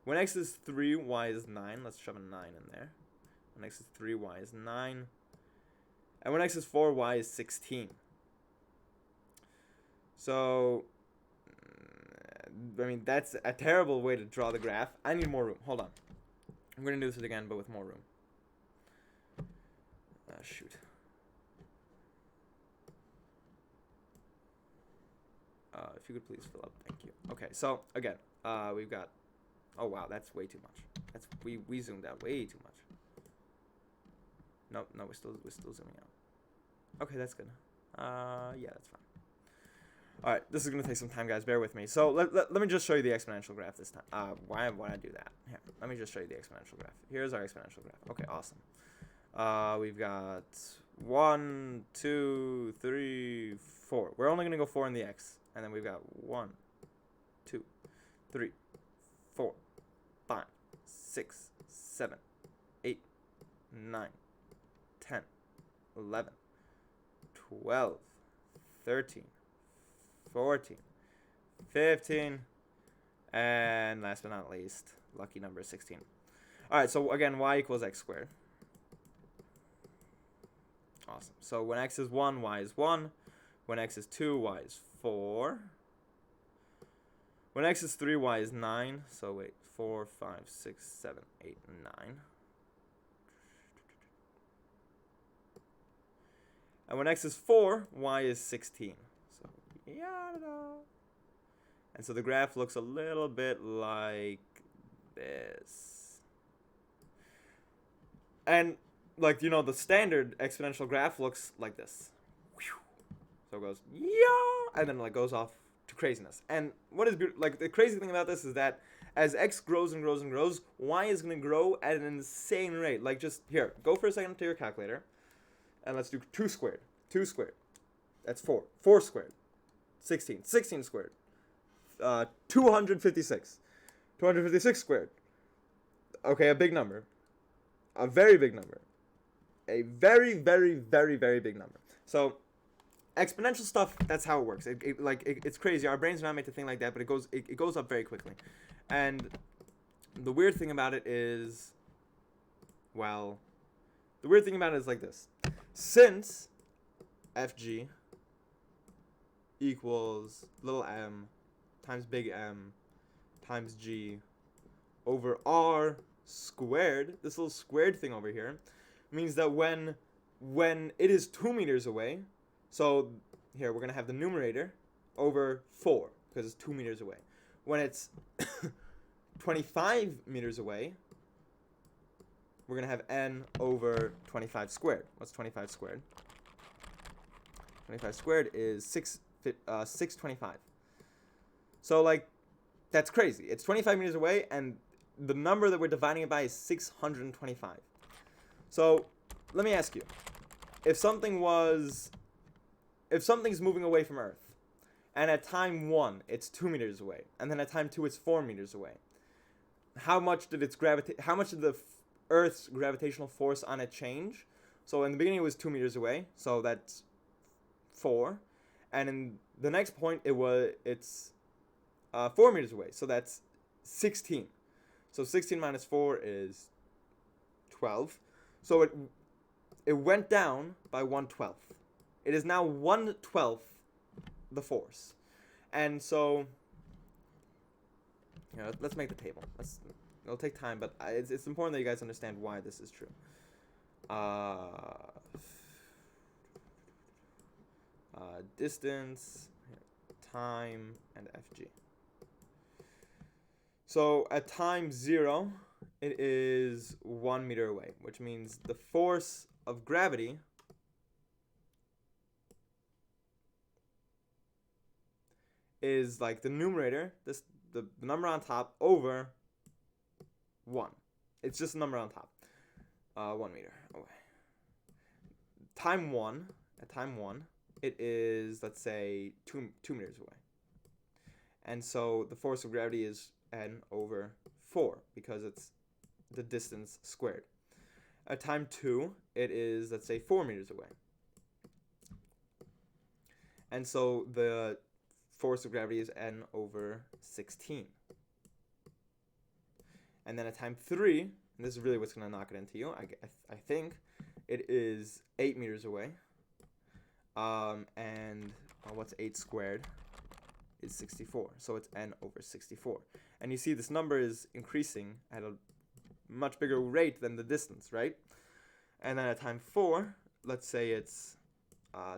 When x is 3, y is 9. Let's shove a 9 in there. When x is 3, y is 9. And when x is 4, y is 16. So I mean, that's a terrible way to draw the graph. I need more room. Hold on. I'm going to do this again, but with more room. Shoot. If you could please fill up. Thank you. Okay, so, again, we've got... Oh, wow, that's way too much. We zoomed out way too much. No, we're still zooming out. Okay, that's good. Yeah, that's fine. Alright, this is going to take some time, guys. Bear with me. So, let me just show you the exponential graph this time. Why would I do that? Here, let me just show you the exponential graph. Here's our exponential graph. Okay, awesome. We've got 1, 2, 3, 4. We're only going to go 4 in the x. And then we've got 1, 2, 3, 4, 5, 6, 7, 8, 9, 10, 11, 12, 13, 14, 15, and last but not least, lucky number 16. Alright, so again, y equals x squared. Awesome. So when x is 1, y is 1. When x is 2, y is 4. When x is 3, y is 9. So wait, 4, 5, 6, 7, 8, 9. And when x is 4, y is 16. So, yada. And so the graph looks a little bit like this. And, like, you know, the standard exponential graph looks like this. So it goes, yeah, and then, like, goes off to craziness. And what is, like, the crazy thing about this is that as x grows and grows and grows, y is going to grow at an insane rate. Like, just, here, go for a second to your calculator. And let's do 2 squared. 2 squared. That's 4. 4 squared. 16. 16 squared. 256. 256 squared. Okay, a big number. A very big number. A very, very, very, very big number. So, exponential stuff, that's how it works. It's crazy. Our brains are not made to think like that, but it goes up very quickly. And the weird thing about it is, well, the weird thing about it is like this. Since FG equals little m times big M times G over R squared, this little squared thing over here, means that when it is 2 meters away, so here we're going to have the numerator over 4 because it's 2 meters away. When it's 25 meters away, we're going to have n over 25 squared. What's 25 squared? 25 squared is 625. So, like, that's crazy. It's 25 meters away, and the number that we're dividing it by is 625. So, let me ask you. If something's moving away from Earth, and at time 1, it's 2 meters away, and then at time 2, it's 4 meters away, how much did the Earth's gravitational force on it change? So in the beginning it was 2 meters away, so that's 4, and in the next point it's 4 meters away, so that's 16. So 16 minus 4 is 12. So it went down by 1/12. It is now 1/12 the force, and so let's make the table. It'll take time, but it's important that you guys understand why this is true. Distance, time, and FG. So at time 0, it is 1 meter away, which means the force of gravity is like the numerator, the number on top, over 1. It's just a number on top. 1 meter away. At time 1, it is, let's say, 2 meters away. And so the force of gravity is n over 4 because it's the distance squared. At time 2, it is, let's say, 4 meters away. And so the force of gravity is n over 16. And then at time 3, and this is really what's going to knock it into you, I think, it is 8 meters away. And what's 8 squared is 64. So it's n over 64. And you see this number is increasing at a much bigger rate than the distance, right? And then at time 4, let's say it's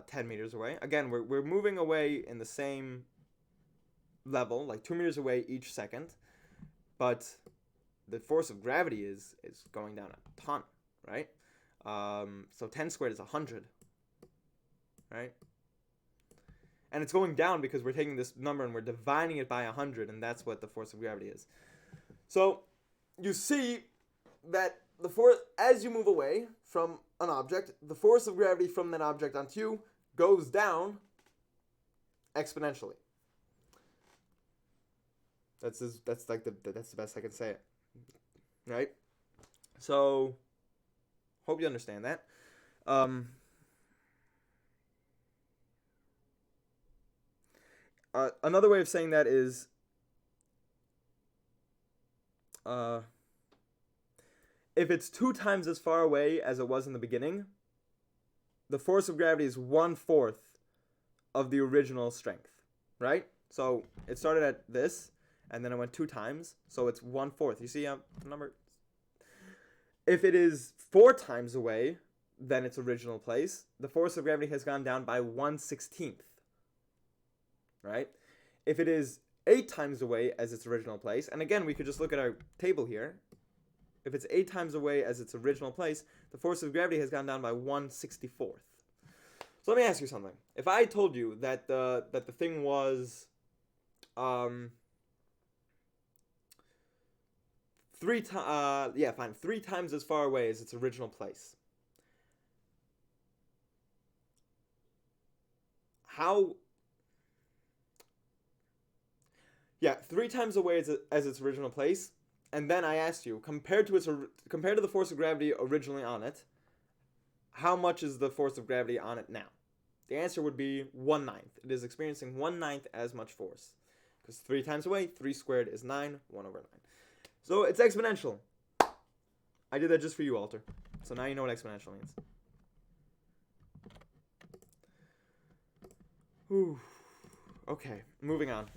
10 meters away. Again, we're moving away in the same level, like 2 meters away each second, but the force of gravity is going down a ton, right? So 10 squared is 100, right? And it's going down because we're taking this number and we're dividing it by 100, and that's what the force of gravity is. So you see that the force, as you move away from an object, the force of gravity from that object onto you goes down exponentially. That's the best I can say it, right? So hope you understand that. Another way of saying that is if it's 2 times as far away as it was in the beginning, the force of gravity is 1/4 of the original strength, right? So it started at this, and then it went 2 times, so it's 1/4. You see the number? If it is 4 times away than its original place, the force of gravity has gone down by 1/16, right? If it is 8 times away as its original place, and again, we could just look at our table here. If it's 8 times away as its original place, the force of gravity has gone down by 1/64. So let me ask you something. If I told you that the thing was 3 times as far away as its original place, how? Yeah, 3 times away as its original place. And then I asked you, compared to the force of gravity originally on it, how much is the force of gravity on it now? The answer would be 1/9. It is experiencing 1/9 as much force. Because 3 times away, 3 squared is 9, 1/9. So it's exponential. I did that just for you, Alter. So now you know what exponential means. Whew. Okay, moving on.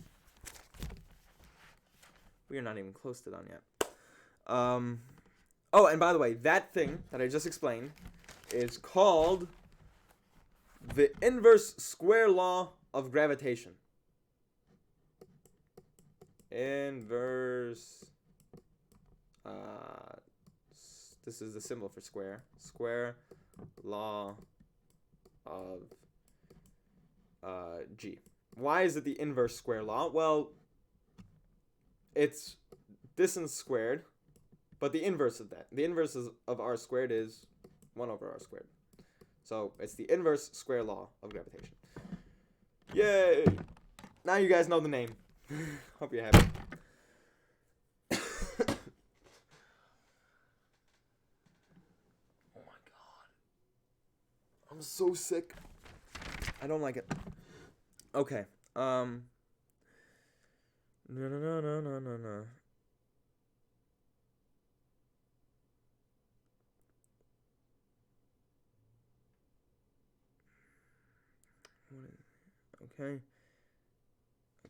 We are not even close to done yet. Oh, and by the way, that thing that I just explained is called the inverse square law of gravitation. Inverse. This is the symbol for square. Square law of G. Why is it the inverse square law? Well, it's distance squared, but the inverse of that. The inverse of r squared is 1/r². So it's the inverse square law of gravitation. Yay! Now you guys know the name. Hope you're happy. Oh my god. I'm so sick. I don't like it. Okay. No.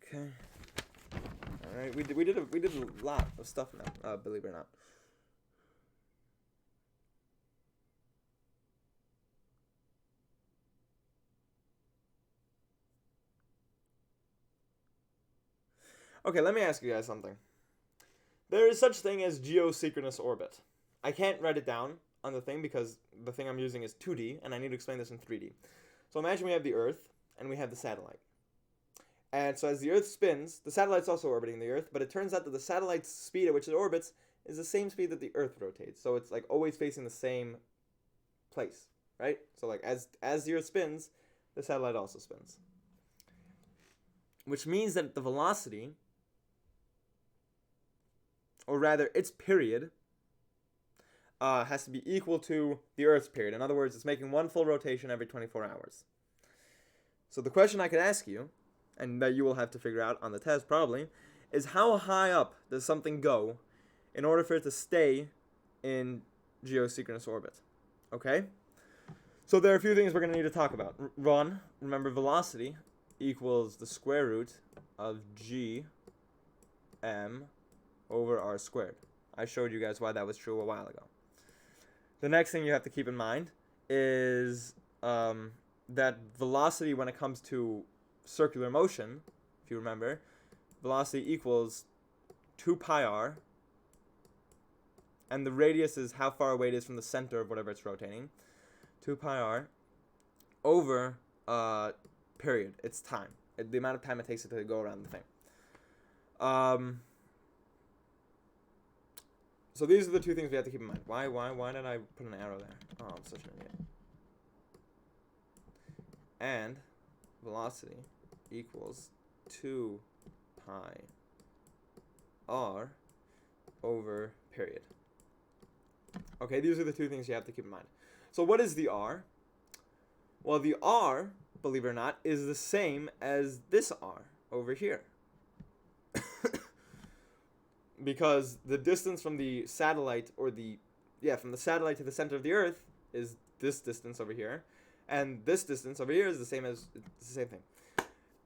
Okay. All right. We did a lot of stuff now. Believe it or not. Okay, let me ask you guys something. There is such thing as geosynchronous orbit. I can't write it down on the thing because the thing I'm using is 2D, and I need to explain this in 3D. So imagine we have the Earth, and we have the satellite. And so as the Earth spins, the satellite's also orbiting the Earth, but it turns out that the satellite's speed at which it orbits is the same speed that the Earth rotates. So it's like always facing the same place, right? So like as the Earth spins, the satellite also spins. Which means that the velocity, or rather its period, has to be equal to the Earth's period. In other words, it's making one full rotation every 24 hours. So the question I could ask you, and that you will have to figure out on the test probably, is how high up does something go in order for it to stay in geosynchronous orbit? Okay? So there are a few things we're going to need to talk about. Remember velocity equals the square root of g m over r squared. I showed you guys why that was true a while ago. The next thing you have to keep in mind is that velocity, when it comes to circular motion, if you remember, velocity equals 2 pi r, and the radius is how far away it is from the center of whatever it's rotating, 2 pi r over period. It's time. The amount of time it takes it to go around the thing. So these are the two things we have to keep in mind. Why did I put an arrow there? Oh, I'm such an idiot. And velocity equals 2 pi r over period. Okay, these are the two things you have to keep in mind. So what is the r? Well, the r, believe it or not, is the same as this r over here. Because the distance from the satellite, from the satellite to the center of the Earth is this distance over here, and this distance over here is the same thing.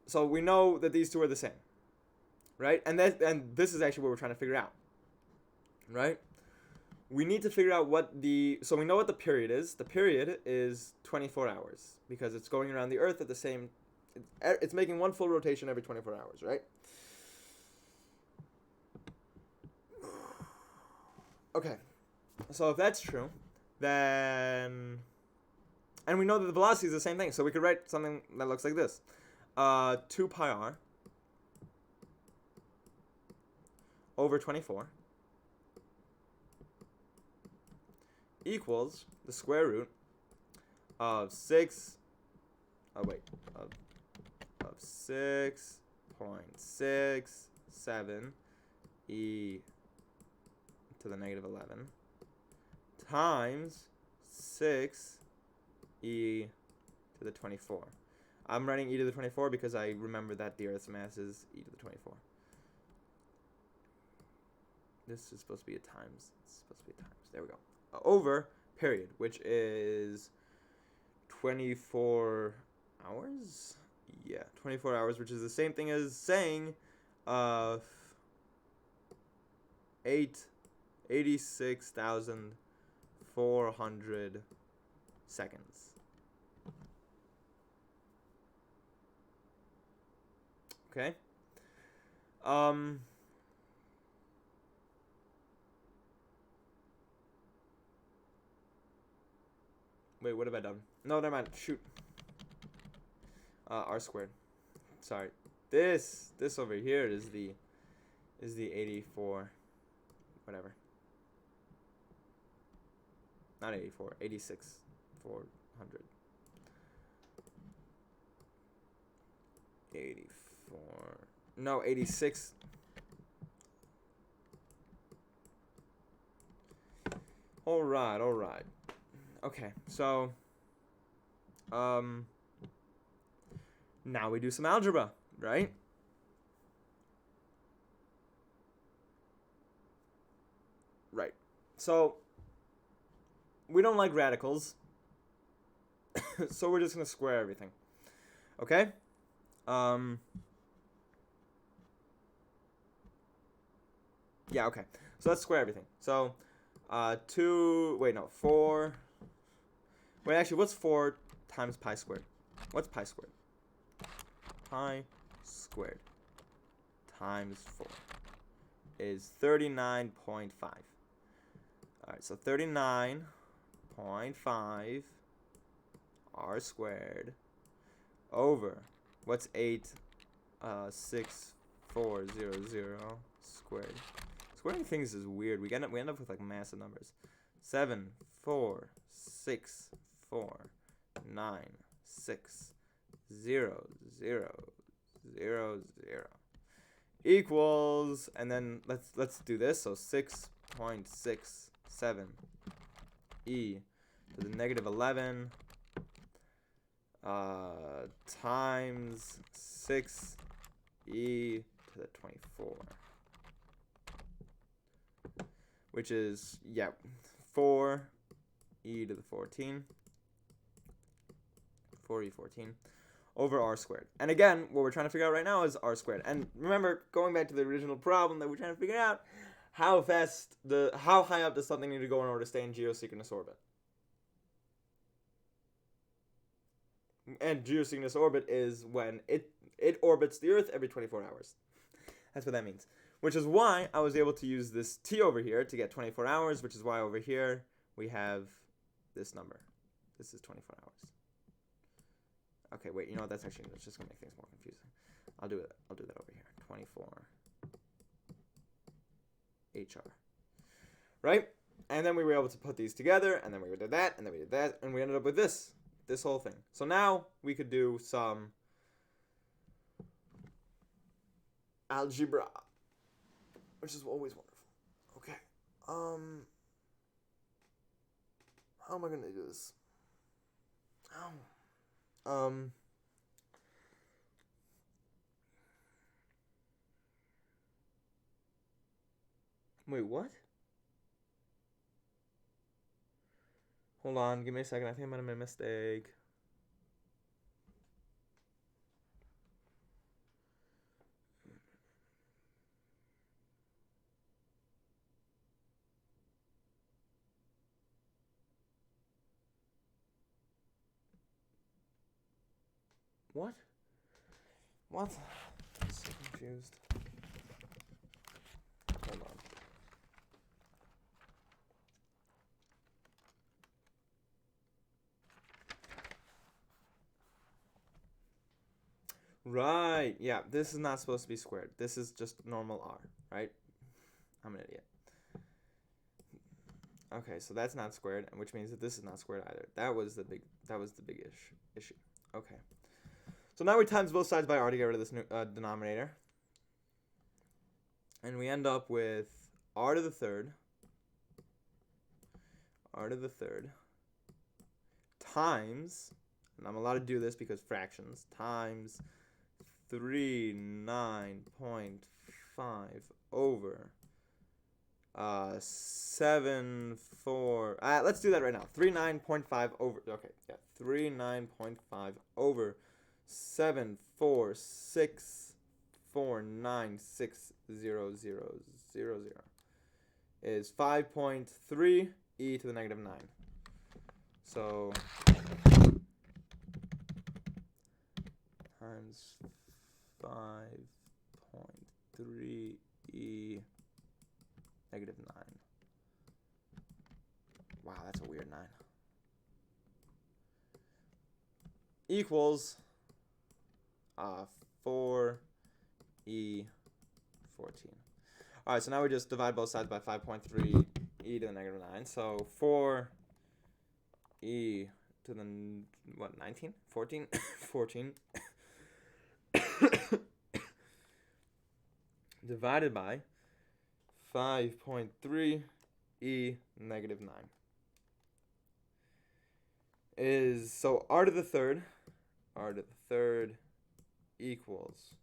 So we know that these two are the same, right? And this is actually what we're trying to figure out, right? We need to figure out so we know what the period is. The period is 24 hours because it's going around the Earth at the same, it's making one full rotation every 24 hours, right? Okay, so if that's true, then, and we know that the velocity is the same thing, so we could write something that looks like this. 2 pi r over 24 equals the square root of 6.67 e to the negative 11 times 6 e to the 24. I'm writing e to the 24 because I remember that the Earth's mass is e to the 24. This is supposed to be a times. It's supposed to be a times. There we go. Over period, which is 24 hours? Yeah, 24 hours, which is the same thing as saying 86,400 seconds. Okay? Wait, what have I done? No, never mind. Shoot. R squared. Sorry. This over here is the 84, whatever. Not 84, 86, 400. 84. No, 86. All right. Okay, so now we do some algebra, right? Right. So we don't like radicals, so we're just gonna square everything. Okay? Yeah, okay. So let's square everything. So 4. Wait, actually, what's 4 times pi squared? What's pi squared? Pi squared times 4 is 39.5. Alright, so 39.5 r squared over, what's 86400 squared? Squaring things is weird. We end up with like massive numbers. 7, 4, 6, 4, 9, 6, 0, 0, 0, 0 equals, and then let's do this. So 6.67 e to the negative 11 times 6 e to the 24, which is 4 e to the 14, 4e14 over r squared. And again, what we're trying to figure out right now is r squared. And remember, going back to the original problem that we're trying to figure out, how high up does something need to go in order to stay in geosynchronous orbit? And geosynchronous orbit is when it orbits the Earth every 24 hours. That's what that means. Which is why I was able to use this t over here to get 24 hours, which is why over here we have this number. This is 24 hours. Okay, wait, you know what? That's just going to make things more confusing. I'll do that over here. 24 HR. Right? And then we were able to put these together, and then we did that, and then we did that, and we ended up with this whole thing. So now we could do some algebra, which is always wonderful. Okay. How am I going to do this? Wait, what? Hold on, give me a second. I think I might have made a mistake. What? What? I'm so confused. Hold on. Right. Yeah, this is not supposed to be squared. This is just normal r, right? I'm an idiot. Okay, so that's not squared, which means that this is not squared either. That was the big issue. Okay. So now we times both sides by r to get rid of this new denominator. And we end up with r to the third times, and I'm allowed to do this because fractions, times 39.5 over 7 4. Let's do that right now. 39.5 over. Okay, yeah, 39.5 over 7 4 6 4 9 6 0 0 0 0 is 5.3 e to the negative 9. So times 5.3 e negative 9. Wow, that's a weird 9. Equals 4 e 14. All right, so now we just divide both sides by 5.3 e to the negative 9. So 4 e to the, what, 19? 14? 14. Divided by 5.3 e negative 9 is, so r to the third equals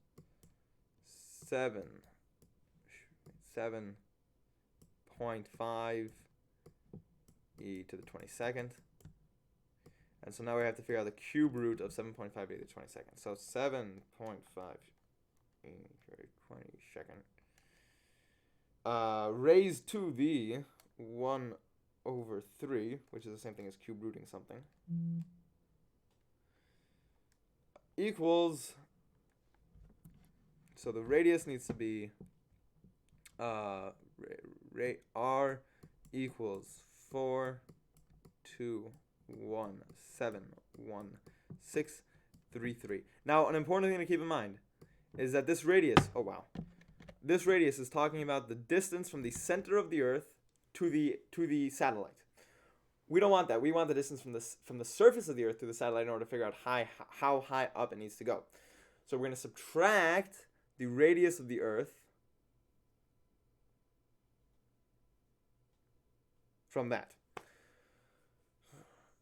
7.5 e to the 22nd. And so now we have to figure out the cube root of 7.5 e to the 22nd. So 7.5 e to the 22nd raised to the 1 over 3, which is the same thing as cube rooting something, equals, so the radius needs to be r equals 4217163. Now, an important thing to keep in mind is that this radius, oh wow, this radius is talking about the distance from the center of the Earth to the satellite. We don't want that. We want the distance from the surface of the Earth to the satellite in order to figure out how high up it needs to go. So we're going to subtract the radius of the Earth from that.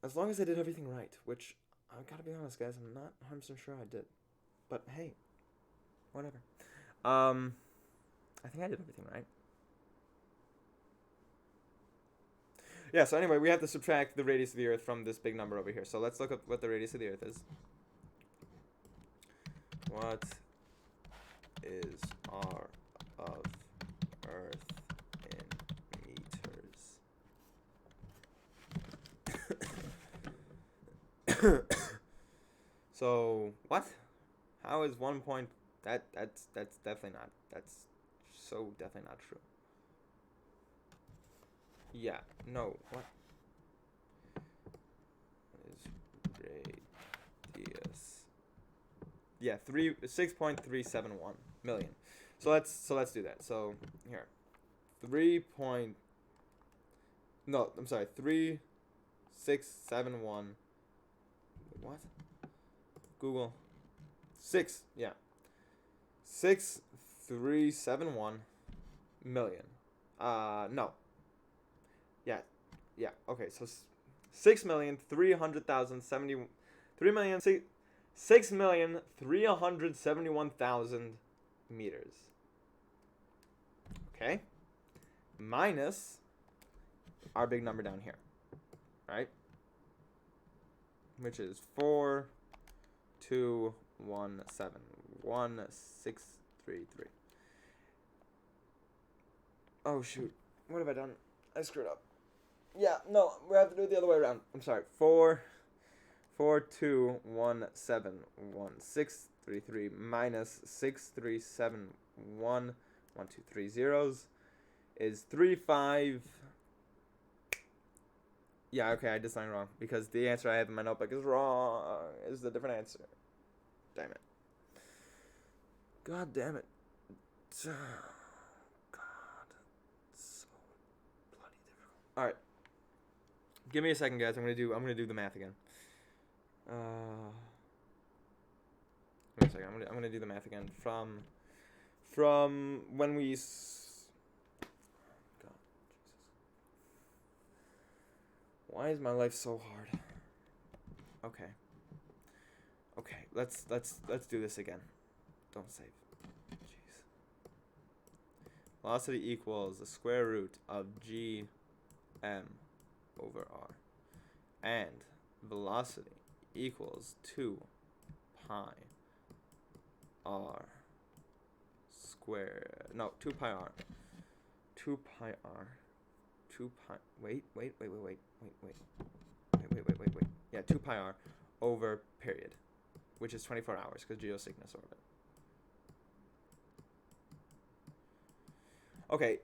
As long as I did everything right, which I've got to be honest, guys, I'm not 100% sure I did. But hey, whatever. I think I did everything right. Yeah, so anyway, we have to subtract the radius of the Earth from this big number over here. So let's look up what the radius of the Earth is. What is R of Earth in meters? So what? How is 1 point? That's definitely not. That's so definitely not true. Yeah. No. What? What is radius? Yeah, 6.371 million. So let's do that. So here, 3671. What? Google. 6371 million. No. Yeah. Yeah. Okay. So 6,300,070. 6,371,000 meters. Okay. Minus our big number down here, right? Which is 4,217,1633. Oh shoot! What have I done? I screwed up. Yeah, no, we have to do it the other way around. I'm sorry. 4,217,1633 minus 6,371,1230 is 35. Yeah, okay, I did something wrong because the answer I have in my notebook is wrong. Is the different answer. Damn it. God damn it. God, it's so bloody difficult. All right. Give me a second, guys. I'm gonna do the math again. Give me a second. I'm gonna do the math again from when we. God, Jesus. Why is my life so hard? Okay. Okay. Let's do this again. Don't save. Jeez. Velocity equals the square root of g m over r, and velocity equals 2 pi r squared. No, 2 pi r. 2 pi r. 2 pi. Wait. Yeah, 2 pi r over period, which is 24 hours because geosynchronous orbit. Okay,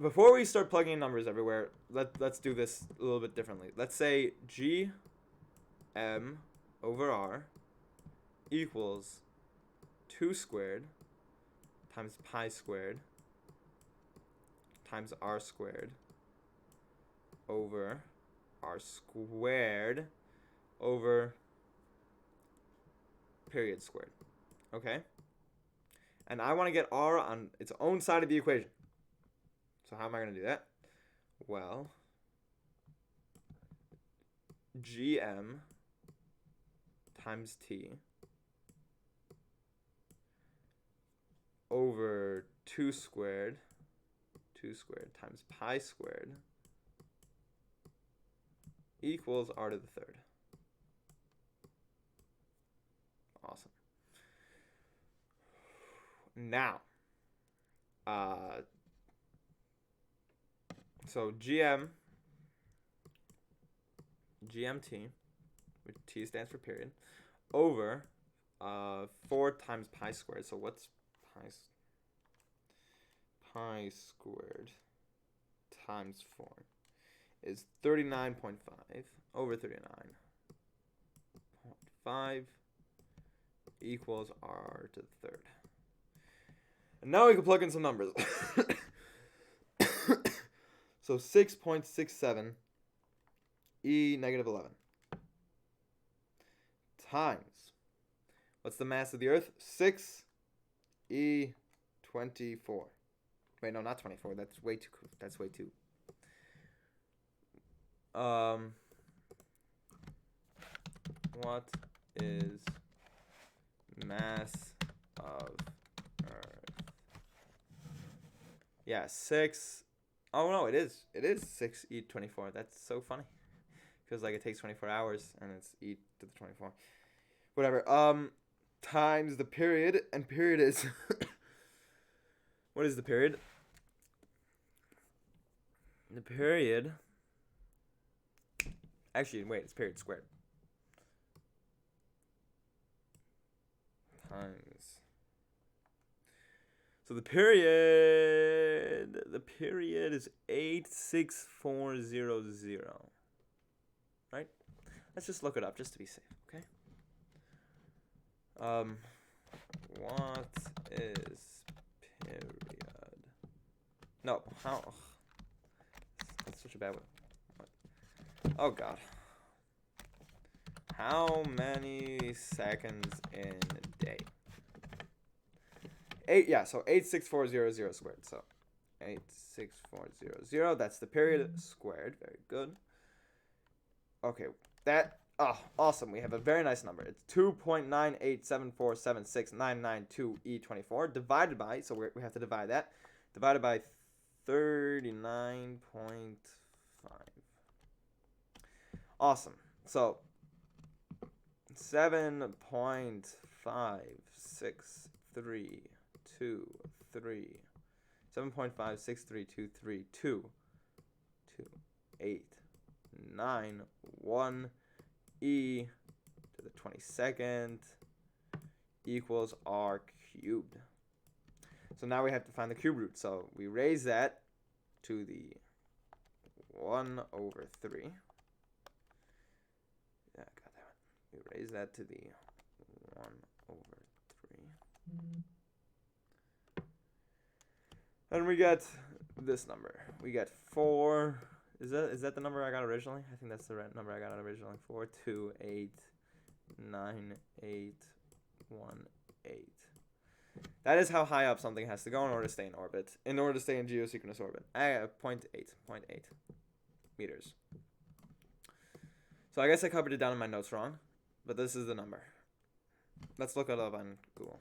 before we start plugging in numbers everywhere, let's do this a little bit differently. Let's say g m over r equals 2 squared times pi squared times r squared over r squared over period squared. Okay? And I want to get r on its own side of the equation. So how am I going to do that? Well, gm times t over 2 squared times pi squared equals r to the third. Awesome. Now, so GMT, which T stands for period, over 4 times pi squared. So what's pi squared times 4 is 39.5 over 39.5 equals r to the third. And now we can plug in some numbers. So 6.67 e negative 11 times, what's the mass of the Earth? 6 e 24. Wait, no, not 24. That's way too. What is mass of Earth? Yeah, 6. Oh no, it is 6 e 24. That's so funny, because like it takes 24 hours and it's e to the 24. Whatever. times the period, and period is what is the period? The period, actually, wait, it's period squared times, so the period is 86400, right? Let's just look it up just to be safe, okay? What is period? No, how? That's such a bad one. What? Oh God. How many seconds in a day? So 86400 squared. So 86400. That's the period squared. Very good. Okay, awesome. We have a very nice number. It's 2.987476992 E24 divided by, so we have to divide that, divided by 39.5. Awesome. So 7.56323 7.56323 e to the 22nd equals r cubed. So now we have to find the cube root. So we raise that to the 1/3. Yeah, I got that one. We raise that to the 1/3. And we get this number. We get 4. Is that the number I got originally? I think that's the right number I got originally. 4289818. That is how high up something has to go in order to stay in orbit. In order to stay in geosynchronous orbit. 0.8 meters. So I guess I covered it down in my notes wrong, but this is the number. Let's look it up on Google.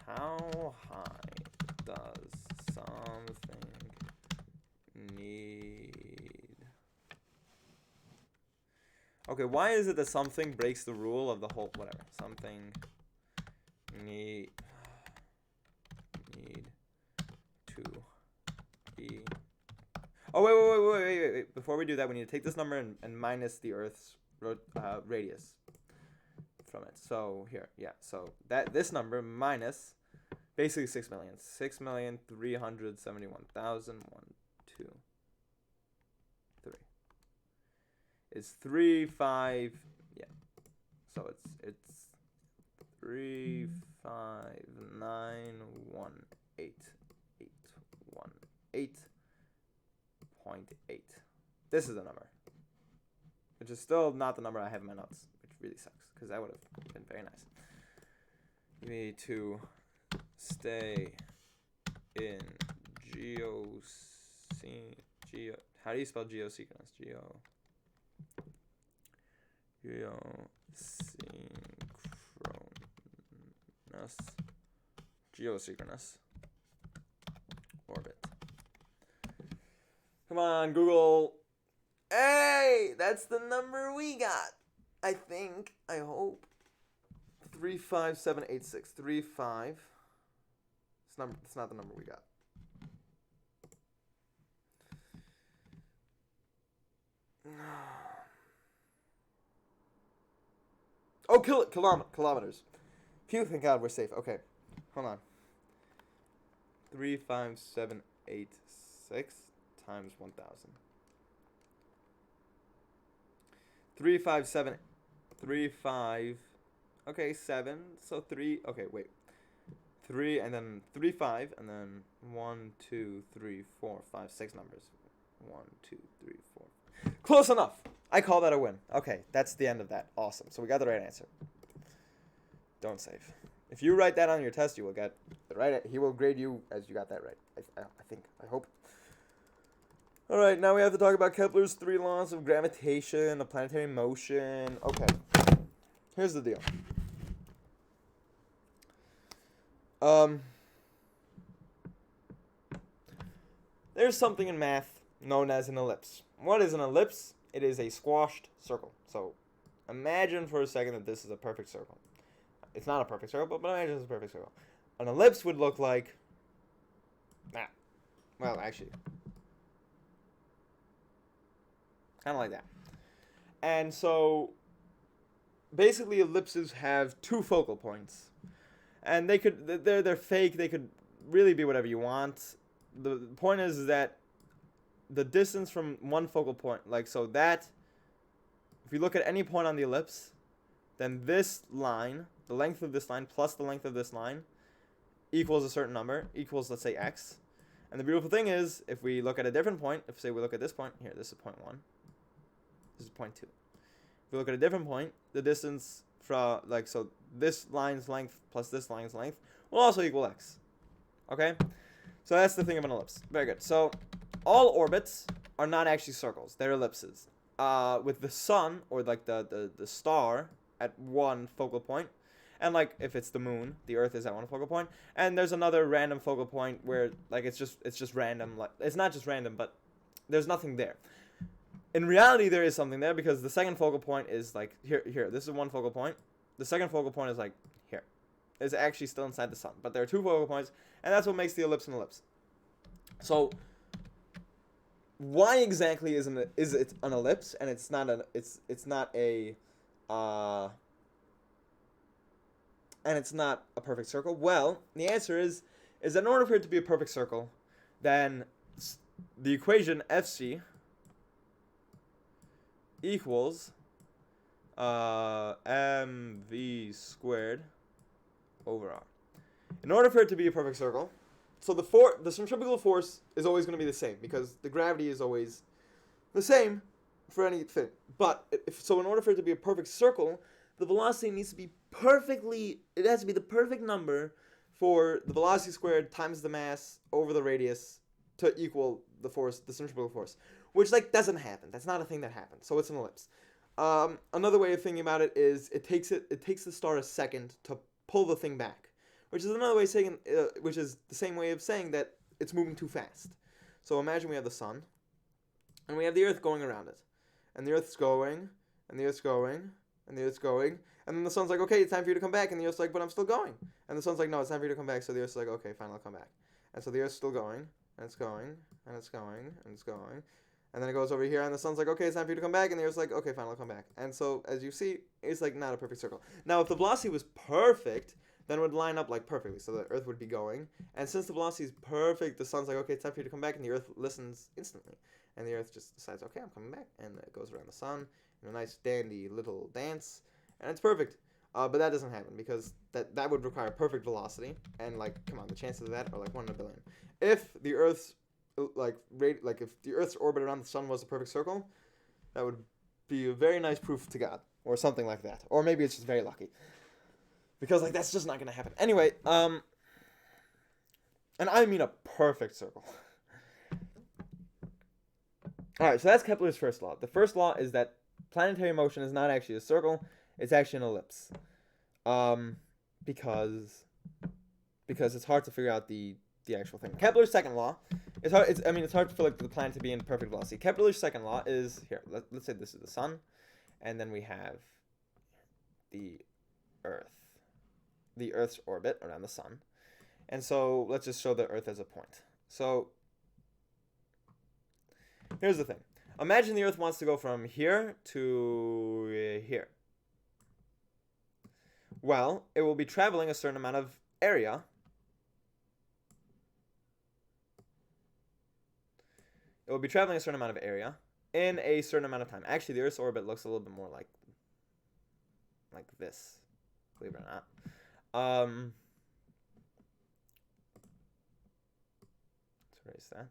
How high does something need? Okay, why is it that something breaks the rule of the whole, whatever, something need to be. Oh, wait. Before we do that, we need to take this number and minus the Earth's radius from it. So here, yeah. So this number minus basically 6 million. 6,371,123 is 3.5. Yeah. So it's 3591881.8. This is the number, which is still not the number I have in my notes, which really sucks because that would have been very nice. You need to stay in how do you spell geosynchronous? Geosynchronous orbit. Come on, Google. Hey, that's the number we got. I think. I hope. 35786. 35. It's not the number we got. Oh, kilometers. Phew, thank God we're safe. Okay, hold on. 35786 times 1,000. 35735. Okay, 7. So 3. Okay, wait. 3 and then 35 and then 1, 2, 3, 4, 5, 6 numbers. 1, 2, 3, 4. Close enough. I call that a win. Okay, that's the end of that. Awesome. So we got the right answer. Don't save. If you write that on your test, you will get the right. He will grade you as you got that right. I think. I hope. All right. Now we have to talk about Kepler's 3 laws of gravitation, of planetary motion. Okay. Here's the deal. There's something in math known as an ellipse. What is an ellipse? It is a squashed circle. So Imagine for a second that this is a perfect circle. It's not a perfect circle, but imagine it's a perfect circle. An ellipse would look like... well, actually, kind of like that. And so, basically, ellipses have two focal points. And they're fake, they could really be whatever you want. The point is that the distance from one focal point, like, so that, if you look at any point on the ellipse, then this line, the length of this line plus the length of this line, equals a certain number, equals, let's say, x. And the beautiful thing is, if we look at a different point, if, say, we look at this point, here, this is point 1, this is point 2. If we look at a different point, the distance from, like, so this line's length plus this line's length will also equal x. Okay? So that's the thing of an ellipse. Very good. So all orbits are not actually circles. They're ellipses. With the sun, or like the star, at one focal point, and like if it's the moon, the Earth is at one focal point, and there's another random focal point where like it's just random. Like, it's not just random, but there's nothing there. In reality, there is something there, because the second focal point is like here. This is one focal point. The second focal point is like here. It's actually still inside the sun, but there are two focal points, and that's what makes the ellipse an ellipse. So why exactly is it an ellipse and it's not a perfect circle? Well, the answer is that in order for it to be a perfect circle, then the equation FC equals mv squared over r. In order for it to be a perfect circle, so the centrifugal force is always going to be the same, because the gravity is always the same for anything. But so in order for it to be a perfect circle, the velocity needs to be it has to be the perfect number for the velocity squared times the mass over the radius to equal the force, the centrifugal force, which like doesn't happen. That's not a thing that happens. So it's an ellipse. Another way of thinking about it is it takes the star a second to pull the thing back, which is another way of saying, which is the same way of saying that it's moving too fast. So imagine we have the sun, and we have the Earth going around it, and the Earth's going, and the Earth's going, and the Earth's going, and then the sun's like, okay, it's time for you to come back, and the Earth's like, but I'm still going, and the sun's like, no, it's time for you to come back. So the Earth's like, okay, fine, I'll come back, and so the Earth's still going, and it's going, and it's going, and it's going. And then it goes over here, and the sun's like, okay, it's time for you to come back. And the Earth's like, okay, fine, I'll come back. And so, as you see, it's like not a perfect circle. Now, if the velocity was perfect, then it would line up like perfectly. So the Earth would be going. And since the velocity is perfect, the sun's like, okay, it's time for you to come back. And the Earth listens instantly. And the Earth just decides, okay, I'm coming back. And it goes around the sun in a nice, dandy little dance. And it's perfect. But that doesn't happen, because that would require perfect velocity. And, like, come on, the chances of that are like 1 in a billion. If the Earth's if the Earth's orbit around the sun was a perfect circle, that would be a very nice proof to God, or something like that. Or maybe it's just very lucky, because like that's just not gonna happen. Anyway, and I mean a perfect circle. All right, so that's Kepler's first law. The first law is that planetary motion is not actually a circle; it's actually an ellipse, because it's hard to figure out the actual thing. Kepler's second law, it's hard for like the planet to be in perfect velocity. Kepler's second law is here. Let's say this is the sun, and then we have the Earth, the Earth's orbit around the sun, and so let's just show the Earth as a point. So here's the thing. Imagine the Earth wants to go from here to here. Well, it will be traveling a certain amount of area. It will be traveling a certain amount of area in a certain amount of time. Actually, the Earth's orbit looks a little bit more like this, believe it or not. Let's erase that.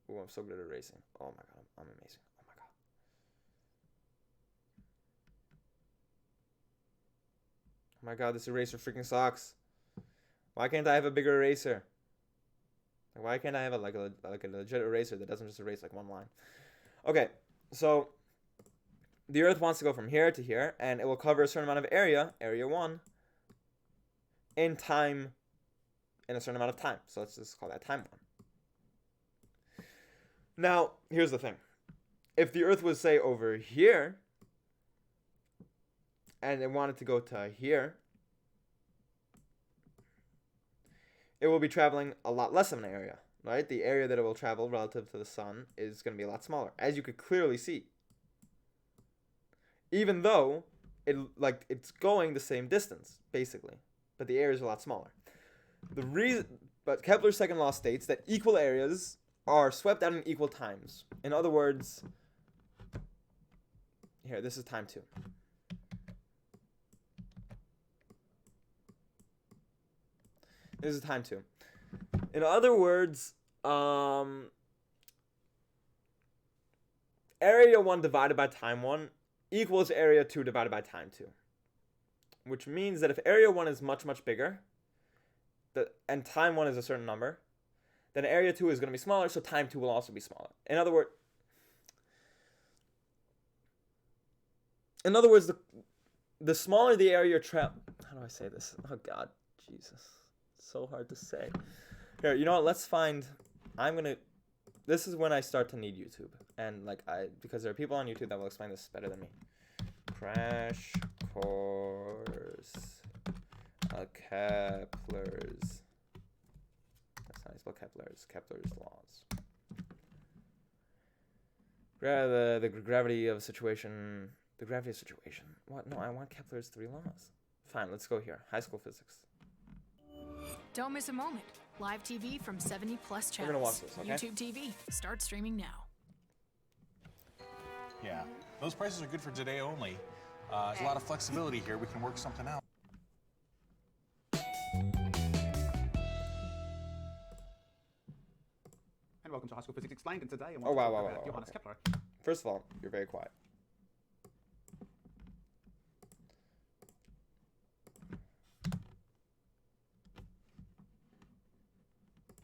Ooh, I'm so good at erasing. Oh my god, I'm amazing. Oh my god. Oh my god, this eraser freaking sucks. Why can't I have a bigger eraser? Why can't I have a legit eraser that doesn't just erase like one line? Okay, so the Earth wants to go from here to here, and it will cover a certain amount of area 1, in time, in a certain amount of time. So let's just call that time 1. Now, here's the thing. If the Earth was, say, over here, and it wanted to go to here, it will be traveling a lot less of an area, right? The area that it will travel relative to the sun is going to be a lot smaller, as you could clearly see. Even though it's going the same distance, basically, but the area is a lot smaller. But Kepler's second law states that equal areas are swept out in equal times. In other words, here, this is time 2. This is time 2. In other words, area 1 divided by time 1 equals area 2 divided by time 2. Which means that if area 1 is much, much bigger, and time 1 is a certain number, then area 2 is going to be smaller, so time 2 will also be smaller. In other words, the smaller the area you're traveling... How do I say this? Oh, God. Jesus. It's so hard to say. Here, you know what? Let's find... This is when I start to need YouTube. And, because there are people on YouTube that will explain this better than me. Crash course... Kepler's... That's not how you spell Kepler's laws. The gravity of situation... The gravity of situation. What? No, I want Kepler's 3 laws. Fine, let's go here. High school physics. Don't miss a moment. Live TV from 70+ channels. We're gonna watch this, okay? YouTube TV. Start streaming now. Yeah, those prices are good for today only. There's a lot of flexibility here. We can work something out. And welcome to High School Physics Explained, and today I want Oh, to wow, talk wow, about wow, Johannes okay. Kepler. First of all, you're very quiet.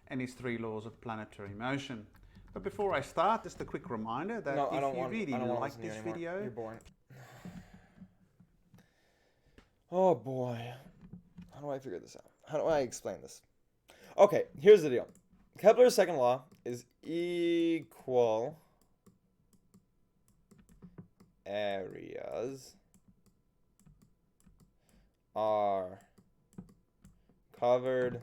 And his 3 laws of planetary motion. But before I start, just a quick reminder that if you really like this video... You're boring. Oh boy. How do I figure this out? How do I explain this? Okay, here's the deal. Kepler's second law is equal areas are covered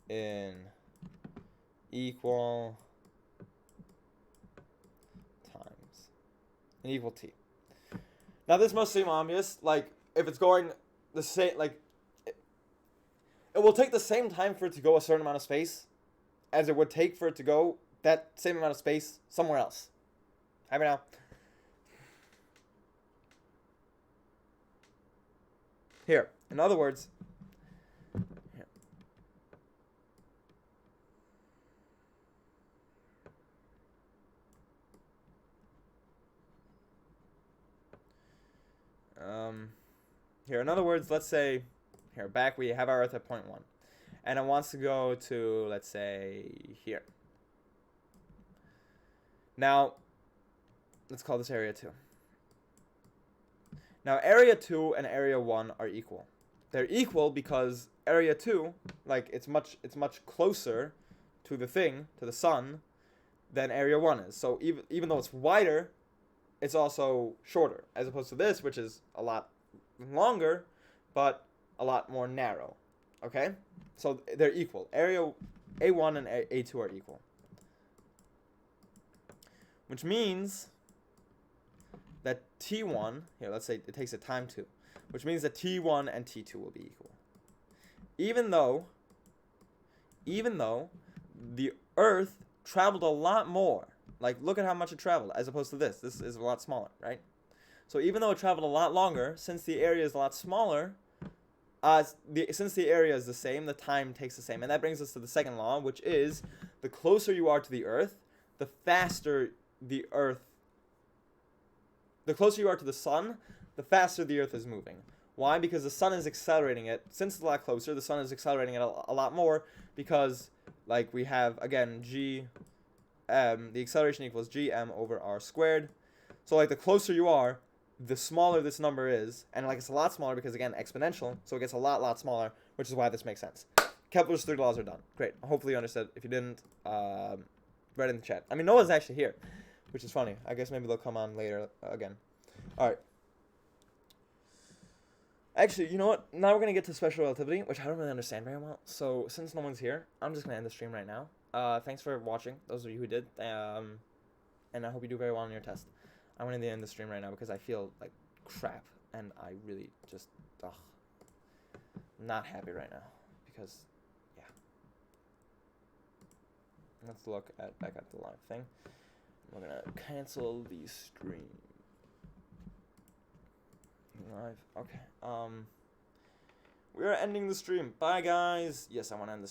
in equal times, in equal t. Now this must seem obvious, if it's going the same, it will take the same time for it to go a certain amount of space as it would take for it to go that same amount of space somewhere else. Have it now. Here, in other words, let's say, back we have our Earth at point 1. And it wants to go to, let's say, here. Now, let's call this area 2. Now, area 2 and area 1 are equal. They're equal because area 2, it's much closer to the sun, than area 1 is. So even though it's wider, it's also shorter, as opposed to this, which is a lot longer, but a lot more narrow. Okay? So they're equal. Area A1 and A2 are equal. Which means that T1, here, let's say it takes a time 2, which means that T1 and T2 will be equal. Even though the Earth traveled a lot more. Look at how much it traveled, as opposed to this. This is a lot smaller, right? So even though it traveled a lot longer, since the area is a lot smaller, since the area is the same, the time takes the same. And that brings us to the second law, which is the closer you are to the Earth, the faster the closer you are to the sun, the faster the Earth is moving. Why? Because the sun is accelerating it. Since it's a lot closer, the sun is accelerating it a lot more because, we have, again, the acceleration equals gm over r squared. So, the closer you are, the smaller this number is. And, it's a lot smaller because, again, exponential. So it gets a lot smaller, which is why this makes sense. Kepler's 3 laws are done. Great. Hopefully you understood. If you didn't, write in the chat. I mean, Noah's actually here. which is funny. I guess maybe they'll come on later again. All right. Actually, you know what? Now we're going to get to special relativity, which I don't really understand very well. So since no one's here, I'm just going to end the stream right now. Thanks for watching, those of you who did. And I hope you do very well on your test. I'm going to end the stream right now because I feel like crap. And I really just, not happy right now. Because, yeah. Let's look back at the live thing. We're going to cancel the stream. Live. Okay. We are ending the stream. Bye, guys. Yes, I want to end the